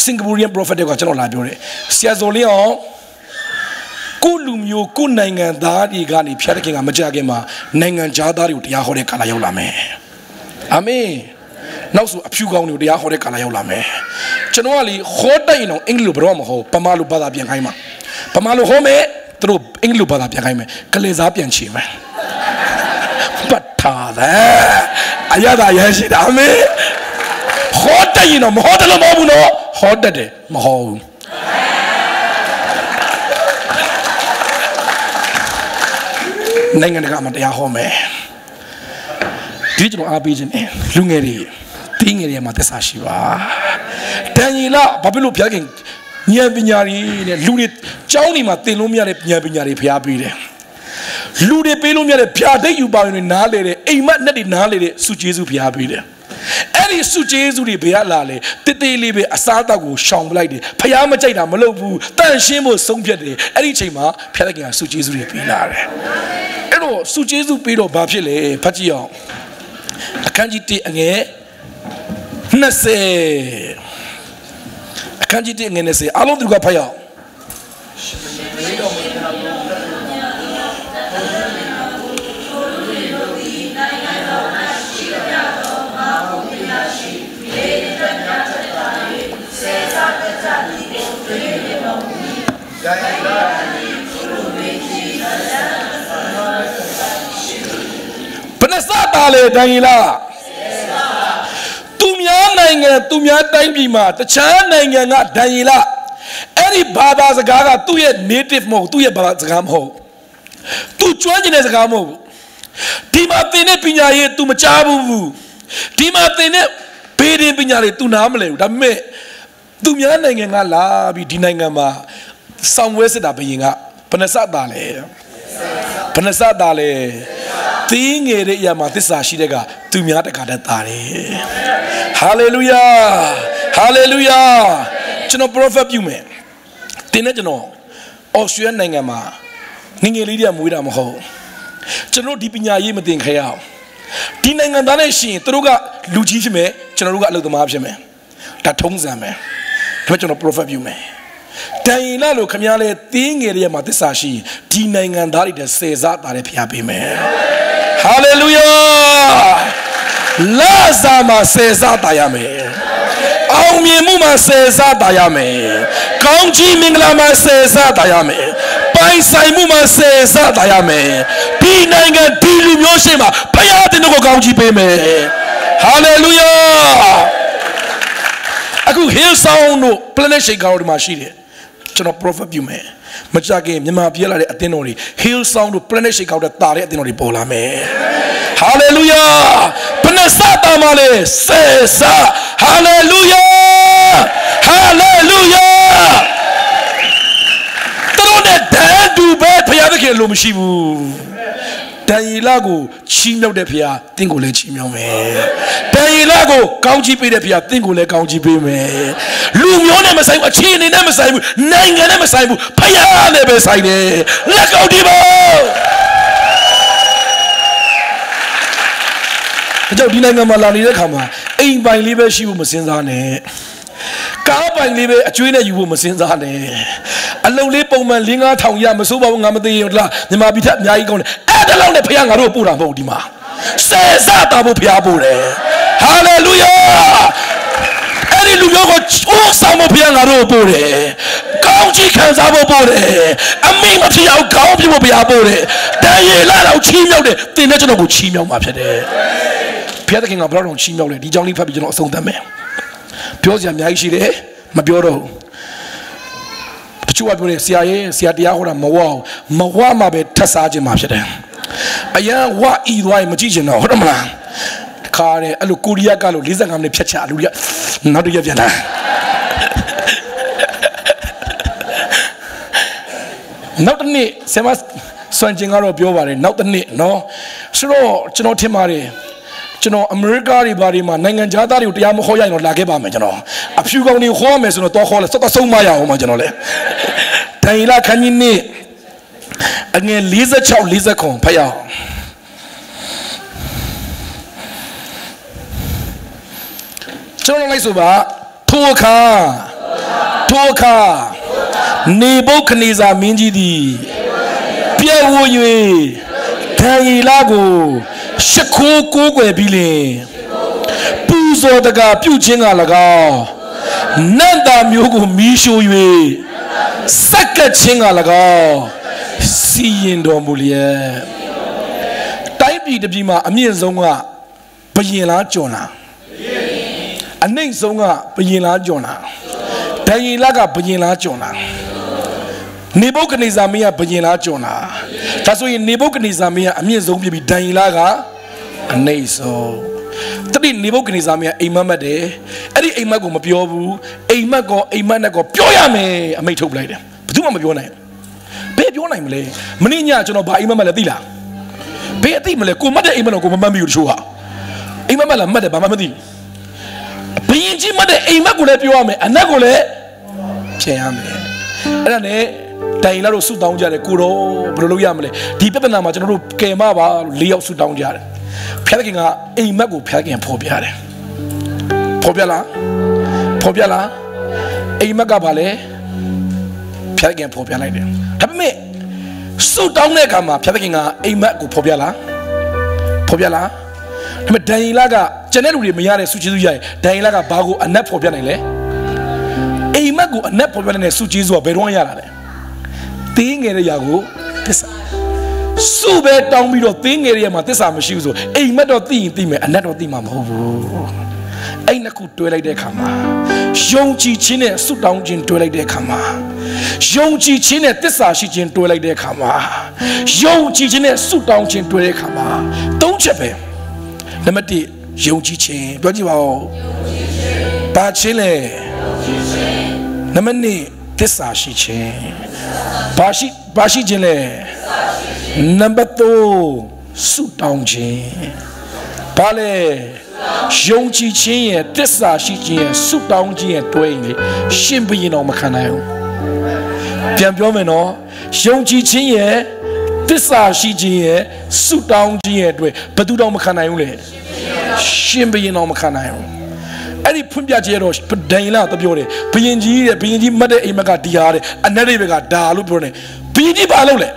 Singaporean prophet တွေကကျွန်တော်လာပြောတယ်ဆရာဆုံးလေးအောင်ကိုလူမျိုးကိုနိုင်ငံသားတွေကနေဖျားခင်ကမကြခင်မှာနိုင်ငံခြားသားတွေကိုတရားဟောတဲ့ကာလရောက်လာမယ်အာမင်နောက်ဆိုအဖြူကောင်းတွေကိုတရားဟောတဲ့ကာလရောက်လာမယ်ကျွန်တော်ကလေဟောတိုက်ရင်တော့အင်္ဂလိပ်လိုဘယ်တော့မှမဟောပမာလိုဘာသာပြန်ခိုင်းမှာပမာလိုဟောမယ်သူတို့အင်္ဂလိပ်လိုဘာသာပြန်ခိုင်းမယ်ကလေးစားပြန်ချေမယ်ပတ်ထားတယ်အရသာရရှိတာမေဟောတိုက်ရင်တော့မဟောတယ်လို့မဟုတ်ဘူးနော်ဟောတတ်တယ်မဟောဘူးနိုင်ငံတကာမှာတရားဟောမယ်ဒီကျွန်တော်အားပေးခြင်းနဲ့လူငယ်တွေတင်းငယ်တွေမှာသက်သာရှိပါတန်ရီလာဘာဖြစ်လို့ဘုရားခင်ဉာဏ်ပညာတွေနဲ့လူတွေကျောင်းတွေမှာသင်လို့မရတဲ့ဉာဏ်ပညာတွေဘုရားပေးတယ်လူတွေပေးလို့မရတဲ့ဗျာဒိတ်ယူပါရင်တွေနားလေတဲ့အိမ်မက်နဲ့တွေနားလေတဲ့စုကျေးဇူးဘုရားပေးတယ်အဲ့ဒီစုကျေးဇူးတွေဘုရားလာလေတည်တည်လေးပဲအစားအသောက်ကိုရှောင်ပလိုက်တယ်ဘုရားမကြိုက်တာမလုပ်ဘူးတန့်ရှင်းဖို့ဆုံးဖြတ်တယ်အဲ့ဒီအချိန်မှာဘုရားခင်ကစုကျေးဇူးတွေပေးလာတယ်အဲ့တော့စုကျေးဇူးပေးတော့ဘာဖြစ်လဲဖတ်ကြည့်အောင်အခန်းကြီး1အငယ်20အခန်းကြီး1အငယ်20အားလုံးသူကဖတ်ရအောင်ဘယ်နှစတာလဲဒန်ရီလာသူများနိုင်ငံသူများတိုင်းပြည်မှာတခြားနိုင်ငံကဒန်ရီလာအဲ့ဒီဘာသာစကားကသူ့ရဲ့ native မဟုတ်သူ့ရဲ့ဘာသာစကားမဟုတ်သူကျွမ်းကျင်တဲ့စကားမဟုတ်ဒီမှာသင်တဲ့ပညာရေး तू မကြားဘူးဒီမှာသင်တဲ့ဘေးရင်ပညာတွေ तू နားမလဲဘူးဒါပေမဲ့သူများနိုင်ငံကလာပြီးဒီနိုင်ငံမှာဆောင်ဝဲစစ်တာဘယင်ကဘယ်နှစတာလဲဘယ်နှစတာလဲသင်ငယ်တဲ့အရာမှာသစ္စာရှိတဲ့ကသူများတခါတည်းတာတယ်ဟာလေလုယာဟာလေလုယာကျွန်တော် prophet ပြုမယ်တင်းနဲ့ကျွန်တော်အော်စတြေးလျနိုင်ငံမှာငငယ်လေးတွေကမွေးတာမဟုတ်ကျွန်တော်ဒီပညာရေးမသင်ခဲ့ရအောင်ဒီနိုင်ငံသားနဲ့ရှင်သူတို့ကလူကြီးဖြစ်မယ်ကျွန်တော်တို့ကအလုပ်သမားဖြစ်မယ်ဒါထုံးစံပဲဒါပေမဲ့ကျွန်တော် prophet ပြုမယ်တန်ရင်လာလို့ခမများလဲတင်းငယ်တွေကမှာသစ္စာရှိဒီနိုင်ငံသားတွေတဲ့စေစားတာလည်းဖျားပေးမယ်ဟာလေလုယာလာဇာမှာစေစားတာရမယ်အောင်မြင်မှုမှာစေစားတာရမယ်ကောင်းချီးမင်္ဂလာမှာစေစားတာရမယ်ပိုင်ဆိုင်မှုမှာစေစားတာရမယ်ဒီနိုင်ငံဒီလူမျိုးရှိမှာဘုရားတင်ကိုကောင်းချီးပေးမယ်ဟာလေလုယာအခု Hillsong တို့ Planet Shaker တို့မှာရှိတယ်ကျွန်တော် prophet ပြုမယ်မကြခင်မြန်မာပြည်လာတဲ့အသင်းတော်တွေ Hillsong တို့ Planet Shaker တို့တာတဲ့အသင်းတော်တွေပေါ်လာမယ် Hallelujah ဘယ်နဲ့စတာမလဲစေစာ Hallelujah Hallelujah တို့နဲ့တန်တူပဲဘုရားသခင်လိုမရှိဘူးတန်ရီလာကိုချီးမြှောက်တဲ့ဘုရားတင့်ကိုလည်းချီးမြှောက်မယ်တန်ရီလာကိုကောင်းချီးပေးတဲ့ဘုရားတင့်ကိုလည်းကောင်းချီးပေးမယ်လူမျိုးနဲ့မဆိုင်ဘူးအခြေအနေနဲ့မဆိုင်ဘူးနိုင်ငံနဲ့မဆိုင်ဘူးဘုရားနဲ့ပဲဆိုင်တယ်လက်ကောက်ဒီပါကြောက်ဒီနိုင်ငံမှာလာနေတဲ့ခါမှာအိမ်ပိုင်လေးပဲရှိဖို့မစင်စားနဲ့ကားပိုင်လေးပဲအကျွေးနဲ့ယူဖို့မစင်စားနဲ့အလုံးလေးပုံမှန်5,000ရမစိုးပါဘူးငါမသိရင်လားမြန်မာပြည်ထက်အများကြီးကောင်းတယ်အဲ့ဒါလောက်နဲ့ဖခင်ငါတို့ပို့တာမဟုတ်ဒီမှာစေစားတာဖို့ဖခင်ပို့တယ်ဟာလေလုယာအဲ့ဒီလူမျိုးကိုချိုးဆောင်ဖို့ဖခင်ငါတို့ပို့တယ်ကောင်းချီးခံစားဖို့ပို့တယ်အမိမဖြစ်အောင်ကောင်းပြဖို့ဖခင်ပို့တယ်တန်ရည်လာတော့ချီးမြှောက်တယ်တင်တဲ့ကျွန်တော်ကိုချီးမြှောက်မှာဖြစ်တယ်ဖခင်သခင်ကဘယ်တော့ချီးမြှောက်လဲဒီကြောင့်လေးဖတ်ပြီးကျွန်တော်အဆုံးသတ်မယ်ပြောစရာအများကြီးရှိတယ်မပြောတော့တချို့ကပြောတယ်ဆရာတရားဟောတာမဝအောင်မဝမှာပဲထပ်စားခြင်းမှာဖြစ်တယ်အရန်ဝဤသွားရင်မကြည့်ချင်တော့ဟုတ်တယ်မလားတခါတည်းအဲ့လိုကိုရီးယားကလို့45မိနစ်ဖြတ်ချလူတွေကနောက်တစ်ရက်ပြန်လာနောက်တစ်နေ့ဆမစွန်ကျင်ကတော့ပြောပါတယ်နောက်တစ်နေ့နော်ဆိုတော့ကျွန်တော်ထင်ပါတယ်ကျွန်တော်အမေရိကတွေဘာတွေမှာနိုင်ငံခြားသားတွေကိုတရားမခေါ်ရရင်တော့လာခဲ့ပါမယ်ကျွန်တော်အဖြူကောင်တွေခေါ်မယ်ဆိုတော့တော့ခေါ်လဲစောဆုံးမရအောင်မှာကျွန်တော်လဲ ဒန်ယေလခန်းကြီးနှစ်အငယ်46-49ဖတ်ရအောင်ကျွန်တော်လိုက်ဆိုပါထိုအခါနေဗုခဒ်နေဇာမင်းကြီးသည်ပြည့်ဝ၍ဒန်ယေလကိုရှစ်ခိုးကိုးကွယ်ပြီးလင်ပူဇော်တကာပြုခြင်းက၎င်းနတ်သားမျိုးကိုမီးရှို့၍စက္ကချင်းက၎င်းစီရင်တော်မူလျက်တိုင်းပြည်တစ်ပြည်မှာအမြင့်ဆုံးကဘယင်လားကျွန်လားအနှိမ့်ဆုံးကဘယင်လားကျွန်လားဒန်ယေလကဘယင်လားကျွန်လားနေဗုခဒ်နေဇာမင်းကဘယင်လားကျွန်လားဒါဆိုရင်နေဗုခဒ်နေဇာမင်းကအမြင့်ဆုံးဖြစ်ပြီးဒန်ယေလကအနှိမ့်ဆုံးတတိနေဗုခဒ်နေဇာမင်းကအိမ်မက်တယ်အဲ့ဒီအိမ်မက်ကိုမပြောဘူးအိမ်မက်နဲ့ကောပြောရမယ်အမိန့်ထုတ်လိုက်တယ်ဘယ်သူမှမပြောနိုင်ဘယ်ပြောနိုင်မလဲမင်းညကျွန်တော်ဘာအိမ်မက်လဲသိလားဘယ်အသိမလဲကိုမတ်တဲ့အိမ်မက်တော့ကိုမမှတ်မိဘူးတချို့ဟာအိမ်မက်လားမှတ်တယ်ဘာမှမသိဘယင်ကြီးမတ်တဲ့အိမ်မက်ကိုလည်းပြောရမယ်အနက်ကိုလည်းဖြေရမယ်အဲ့ဒါနဲ့ဒန်ယေလတို့ဆုတောင်းကြတယ်ကိုတော့ဘယ်လိုလုပ်ရမလဲဒီပြဿနာမှာကျွန်တော်တို့ကယ်မပါလို့၄ယောက်ဆုတောင်းကြတယ်ဖျားခင်ကအိမ်မက်ကိုဖျားခင်ဖော်ပြတယ်ဖော်ပြလားအိမ်မက်ကဘာလဲဖျားခင်ဖော်ပြလိုက်တယ်ဒါပေမဲ့ဆုတောင်းတဲ့အခါမှာဖျားခင်ကအိမ်မက်ကိုဖော်ပြလားဒါပေမဲ့ဒန်ယေလကကျန်တဲ့လူတွေမရတဲ့ဆုကျေးဇူးရရင်ဒန်ယေလကဘာကိုအနက်ဖော်ပြနိုင်လဲအိမ်မက်ကိုအနက်ဖော်ပြနိုင်တဲ့ဆုကျေးဇူးကဘယ်တော့ရတာလဲတင်းငယ်တဲ့ຢာကိုသစ္စာစုပဲတောင်းပြီးတော့တင်းငယ်ရဲ့မှာသစ္စာမရှိဘူးဆိုအိမ်မက်တော့သိရင်သိမယ်အနက်တော့သိမှာမဟုတ်ဘူးအဲ့နှစ်ခုတွဲလိုက်တဲ့အခါမှာယုံကြည်ခြင်းနဲ့ဆုတောင်းခြင်းတွဲလိုက်တဲ့အခါမှာယုံကြည်ခြင်းနဲ့သစ္စာရှိခြင်းတွဲလိုက်တဲ့အခါမှာယုံကြည်ခြင်းနဲ့ဆုတောင်းခြင်းတွဲတဲ့အခါမှာသုံးချက်ပဲနံပါတ်1ယုံကြည်ခြင်းပြောကြည့်ပါဦးဘာခြင်းလဲနံပါတ်2သစ္စာရှိခြင်းဘာရှိခြင်းလဲနံပါတ်3ဆုတောင်းခြင်းဘာလဲယုံကြည်ခြင်းရဲ့သစ္စာရှိခြင်းရဲ့ဆုတောင်းခြင်းရဲ့တွဲရင်လေရှင်ဘုရင်တော်မခံနိုင်ဘူးပြန်ပြောမယ်နော်ယုံကြည်ခြင်းရဲ့သစ္စာရှိခြင်းရဲ့ဆုတောင်းခြင်းရဲ့တွဲဘယ်သူတော်မခံနိုင်ဘူးလေရှင်ဘုရင်တော်မခံနိုင်ဘူးအဲ့ဒီဖွင့်ပြခြင်းတော့ဒန်ယေလကပြောတယ်ဘုရင်ကြီးမတ်တဲ့အိမ်မက်ကဒီဟာတဲ့အနက်တွေကဒါလို့ပြောတယ်ဘုရင်ကြီးဘာလုပ်လဲ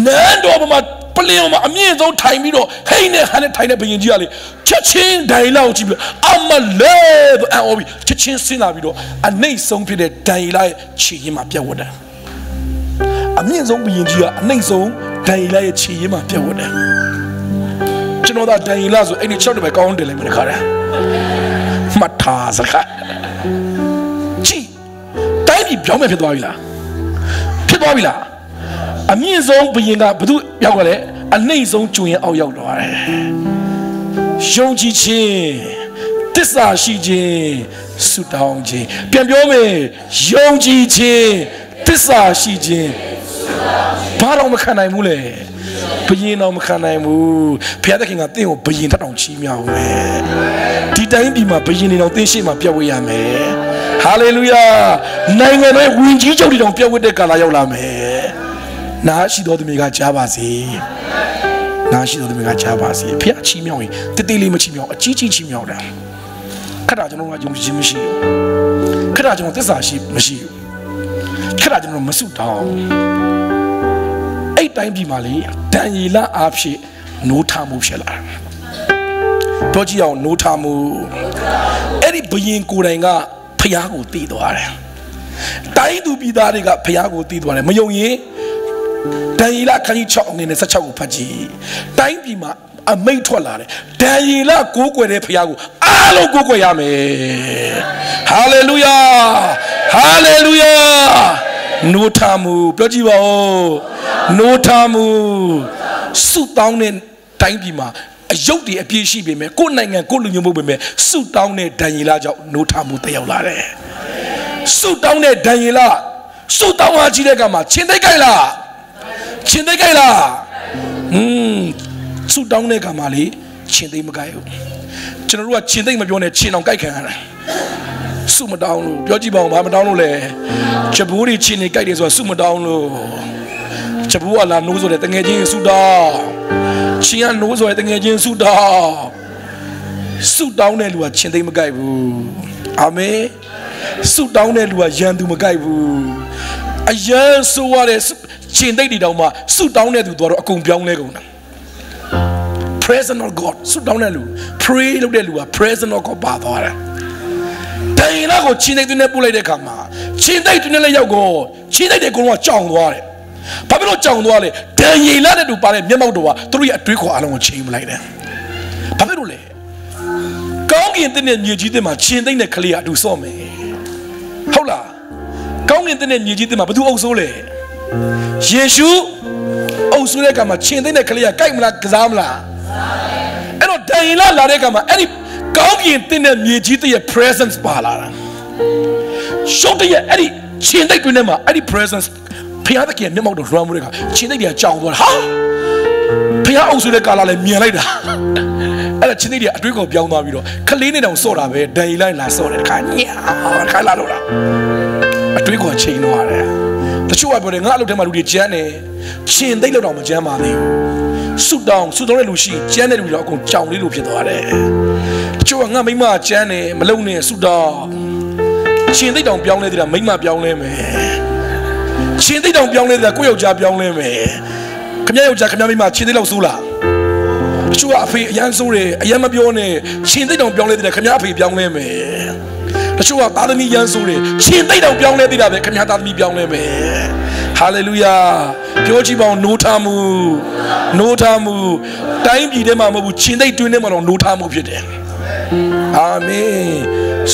နန်းတော်မှာပလင်မှာအမြင့်ဆုံးထိုင်ပြီးတော့ဟိန်းနဲ့ဟန်နဲ့ထိုင်တဲ့ဘုရင်ကြီးကလေချက်ချင်းဒန်ယေလကိုကြည့်ပြီးအမလေးအော်ပြီးချက်ချင်းဆင်းလာပြီးတော့အနှိမ့်ဆုံးဖြစ်တဲ့ဒန်ယေလရဲ့ခြေရင်းမှာပြတ်ဝတ်တယ်အမြင့်ဆုံးဘုရင်ကြီးကအနှိမ့်ဆုံးဒန်ယေလရဲ့ခြေရင်းမှာပြတ်ဝတ်တယ်ကျွန်တော်ဒန်ယေလဆိုအဲ့ဒီ6တပဲကောင်းတယ်လေမခါရမထားစကားကြည့်တိုင်းပြည်ပြောင်းမယ်ဖြစ်သွားပြီလားအမြင့်ဆုံးဘုရင်ကဘသူရောက်သွားလဲအနှိမ့်ဆုံးကျွင်အောက်ရောက်သွားတယ်ယုံကြည်ခြင်းသစ္စာရှိခြင်းဆုတောင်းခြင်းပြန်ပြောမယ်ယုံကြည်ခြင်းသစ္စာရှိခြင်းဘာတော့မခံနိုင်ဘူးလေဘုရင်တော့မခံနိုင်ဘူးဘုရားသခင်ကတင့်ကိုဘုရင်ထတောင်ချီးမြှောက်မယ်ဒီတိုင်းပြည်မှာဘုရင်တွေတော့သင်ရှိမှပြတ်ဝေးရမယ်ဟာလေလုယာနိုင်ငံရဲ့ဝင်ကြီးချုပ်တွေတောင်ပြတ်ဝေးတဲ့ကာလရောက်လာမယ်နာရှိတော်သူတွေကကြားပါစေဘုရားချီးမြှောက်ရင်တတိလေးမချီးမြှောက်အကြီးကြီးချီးမြှောက်တယ်ခက်တာကျွန်တော်ကယုံကြည်ခြင်းမရှိဘူးခက်တာကျွန်တော်သစ္စာရှိမရှိဘူးခက်တာကျွန်တော်မဆုတောင်းအဲ့တိုင်းပြည်မှာလေဒန်ယေလအားဖြင့်နိုးထမှုဖြစ်လာတော့ကြည့်အောင်နိုးထမှုအဲ့ဒီဘုရင်ကိုယ်တိုင်ကဖျားကိုတည်သွားတယ်တိုင်းသူပြည်သားတွေကဖျားကိုတည်သွားတယ်မယုံရင်ဒန်ယေလခန်းကြီး6အငယ်နဲ့16ကိုဖတ်ကြည့်တိုင်းပြည်မှာအမိန့်ထွက်လာတယ်ဒန်ယေလကိုးကွယ်တဲ့ဖျားကိုအားလုံးကိုးကွယ်ရမယ်ဟာလေလုယာနိုးထမှုပြောကြည့်ပါဦးနိုးထမှုဆုတောင်းတဲ့တိုင်းပြည်မှာအယုတ်တွေအပြည့်ရှိပေမဲ့ကိုယ်နိုင်ငံကိုယ်လူမျိုးမှုပေမဲ့ဆုတောင်းတဲ့ဒန်ယေလကြောင့်နိုးထမှုတက်ရောက်လာတယ်ဆုတောင်းတဲ့ဒန်ယေလဆုတောင်းအားကြီးတဲ့ကမှာချင်းသိကြိုက်လားဆုတောင်းတဲ့ကမှာလေချင်းသိမကြိုက်ဘူးကျွန်တော်တို့ကချင်းသိမပြောနဲ့ချင်းအောင်ကြိုက်ခံရတာ စုမတောင်းလို့ပြောကြည့်ပါဦးဘာမတောင်းလို့လဲချက်ဘူးတွေချင်းနေကြိုက်တယ်ဆိုတာစုမတောင်းလို့ချက်ဘူးကလာနိုးဆိုတဲ့တငယ်ချင်းစုတောင်းချင်းကနိုးဆိုတဲ့တငယ်ချင်းစုတောင်းတဲ့လူကချင်းသိမကြိုက်ဘူးအာမင်စုတောင်းတဲ့လူကရန်သူမကြိုက်ဘူးအယံဆိုရတဲ့ချင်းသိတွေတောင်မှစုတောင်းတဲ့သူတို့တော့အကုန်ပြောင်းလဲကုန်တာ presence of God စုတောင်းတဲ့လူ pray လုပ်တဲ့လူက presence of God ပါသွားတယ်တိုင်လာကိုချင်းသိတွေနဲ့ပို့လိုက်တဲ့အခါမှာချင်းသိတွေနဲ့လည်းရောက်ကိုချင်းသိတွေကတော့ကြောင်သွားတယ်ဘာဖြစ်လို့ကြောင်သွားလဲဒံရီလာတဲ့သူပါတဲ့မျက်မှောက်တော်ကသူတို့ရဲ့အတွေးခေါ်အလုံးကိုချိန်မလိုက်တယ်ဘာဖြစ်လို့လဲကောင်းကင်တဲ့မြေကြီးတဲ့မှာချင်းသိတဲ့ကလေးကအတူဆော့မယ်ဟုတ်လားကောင်းကင်တဲ့မြေကြီးတဲ့မှာဘယ်သူအုပ်စိုးလဲယေရှုအုပ်စိုးတဲ့ကမှာချင်းသိတဲ့ကလေးကကြိုက်မလားကစားမလားအဲ့တော့ဒံရီလာတဲ့ကမှာအဲ့ဒီကောင်းကင်တဲ့မြေကြီးတဲ့ presence ပါလာတာရှုပ်တဲ့အဲ့ဒီချင်းသိတွေနဲ့မှာအဲ့ဒီ presence ဖျားတဲ့ကမျက်မှောက်တော့လွှမ်းမိုးတဲ့ကချင်းသိတွေကကြောင်သွားတာဟာဖျားအုပ်စုတဲ့ကာလာလည်းမြင်လိုက်တာအဲ့ဒါချင်းသိတွေအတွေးကိုပြောင်းသွားပြီးတော့ခလေးနဲ့တောင်စော့တာပဲဒန်ရီလိုက်လာစော့တယ်တခါညာတခါလာတော့တာအတွေးကိုချိန်သွားတယ်တချို့ကပြောတယ်ငါအလုပ်ထဲမှာလူတွေကျန်းတယ်ချင်းသိလောက်တော့မကျန်းပါသေးဘူးဆုတောင်းတဲ့လူရှိကျန်းတဲ့လူတွေတော့အကုန်ကြောင်လေးလိုဖြစ်သွားတယ်တချို့ကငါမိမကျန်းတယ်မလုံနဲ့ဆုတောင်းချင်းသိတောင်ပြောင်းလဲသေးတာမိမပြောင်းလဲမယ်ချင်းသိတောင်ပြောင်းလဲတဲ့ကိုယောက်ျားပြောင်းလဲမယ်ခမယောက်ျားခမမိမချင်းသိလောက်ဆိုးလားတချို့ကအဖေအရန်ဆိုးတယ်အရန်မပြောနဲ့ချင်းသိတောင်ပြောင်းလဲတဲ့ခမအဖေပြောင်းလဲမယ်တချို့ကသားသမီးရန်ဆိုးတယ်ချင်းသိတောင်ပြောင်းလဲသေးတာပဲခမသားသမီးပြောင်းလဲမယ်ဟာလေလုယာပြောကြည့်ပါဦးနိုးထားမှုတိုင်းပြည်ထဲမှာမဟုတ်ဘူးချင်းသိတွင်းထဲမှာတော့နိုးထားမှုဖြစ်တယ်အာမင်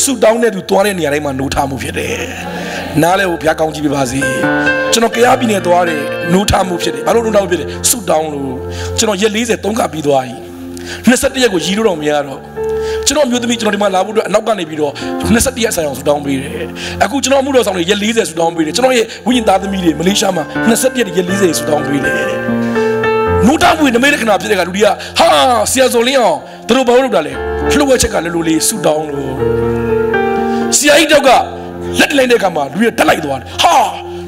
ဆုတောင်းတဲ့သူသွားတဲ့နေရာတိုင်းမှာနိုးထားမှုဖြစ်တယ်နားလဲကိုဘုရားကောင်းကြီးပြပါစေကျွန်တော်ကြားပြည်နယ်သွားတယ်နိုးထားမှုဖြစ်တယ်ဘာလို့နိုးထားမှုဖြစ်တယ်ဆုတောင်းလို့ကျွန်တော်ရက်40 3ခါပြီးသွားပြီ21ရက်ကိုရီးလို့တော့မရတော့ကျွန်တော်မျိုးသမီးကျွန်တော်ဒီမှာလာဖို့အတွက်အနောက်ကနေပြီးတော့21ရက်ဆိုင်အောင်ဆုတောင်းပေးတယ်အခုကျွန်တော်အမှုတော်ဆောင်တွေရက်40ဆုတောင်းပေးတယ်ကျွန်တော်ရဲ့ဝိညာဉ်သားသမီးတွေမလေးရှားမှာ21ရက်40ဆုတောင်းပေးတယ်နိုးထားမှုနမိတ်ခဏဖြစ်တဲ့ကလူတွေကဟာဆရာစော်လင်းအောင်သူတို့ဘာလို့လုပ်တာလဲလှုပ်ဝက်ချက်ကလည်းလိုလေးဆုတောင်းလို့ဆရာကြီးတော့ကလက်လိုက်တဲ့အခါမှာလူတွေတက်လိုက်သွားတယ်ဟာ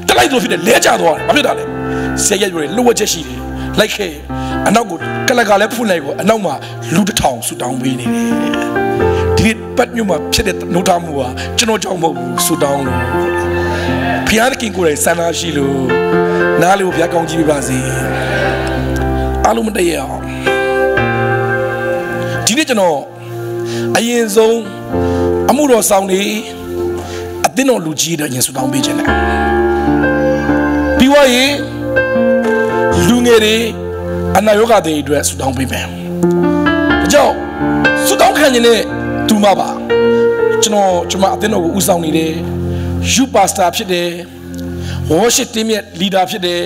တက်လိုက်လို့ဖြစ်တယ်လဲကျသွားတယ်ဘာဖြစ်တာလဲဆရာကြီးပြောတယ်လှုပ်ဝက်ချက်ရှိတယ်လိုက်ခဲ့အနောက်ကိုကလကလည်းဖွင့်လိုက်ကိုအနောက်မှာလူတစ်ထောင်ဆူတောင်းပေးနေတယ်ဒီပတ်ညမှာဖြစ်တဲ့နှုတ်ထားမှုကကျွန်တော်ကြောင့်မဟုတ်ဘူးဆူတောင်းလို့ဖျားသခင်ကိုယ်တိုင်ဆန္ဒရှိလို့နားလေးကိုဘုရားကောင်းကြီးပြပါစေအားလုံးမတည့်ရအောင်ဒီနေ့ကျွန်တော်အရင်ဆုံးအမှုတော်ဆောင်နေအသင်းတော်လူကြီးတွေညဆူတောင်းပေးခြင်းနဲ့ပြီးွားရင်လူငယ်တွေအနာရောဂါတွေအတွက်ဆူတောင်းပေးမယ်ဒါကြောင့်ဆူတောင်းခံခြင်းနဲ့သူမပါကျွန်မအသင်းတော်ကိုဦးဆောင်နေတယ် youth pastor ဖြစ်တယ် worship team ရဲ့ leader ဖြစ်တယ်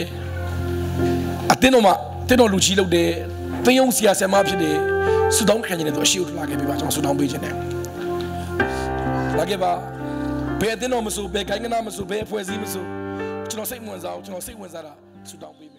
အသင်းတော်မှာအသင်းတော်လူကြီးလုပ်တယ်သင်းယုံဆရာဆရာမဖြစ်တယ်ဆူတောင်းခံခြင်းနဲ့သူအရှိဦးလာခဲ့ပြီပါကျွန်တော်ဆူတောင်းပေးခြင်းနဲ့လာခဲ့ပါဘယ်အသင်းတော်မဆိုဘယ်ခိုင်ကနာမဆိုဘယ်အဖွဲ့အစည်းမဆိုကျွန်တော်စိတ်ဝင်စားအောင်ကျွန်တော်စိတ်ဝင်စားတာဆူတောင်းပေး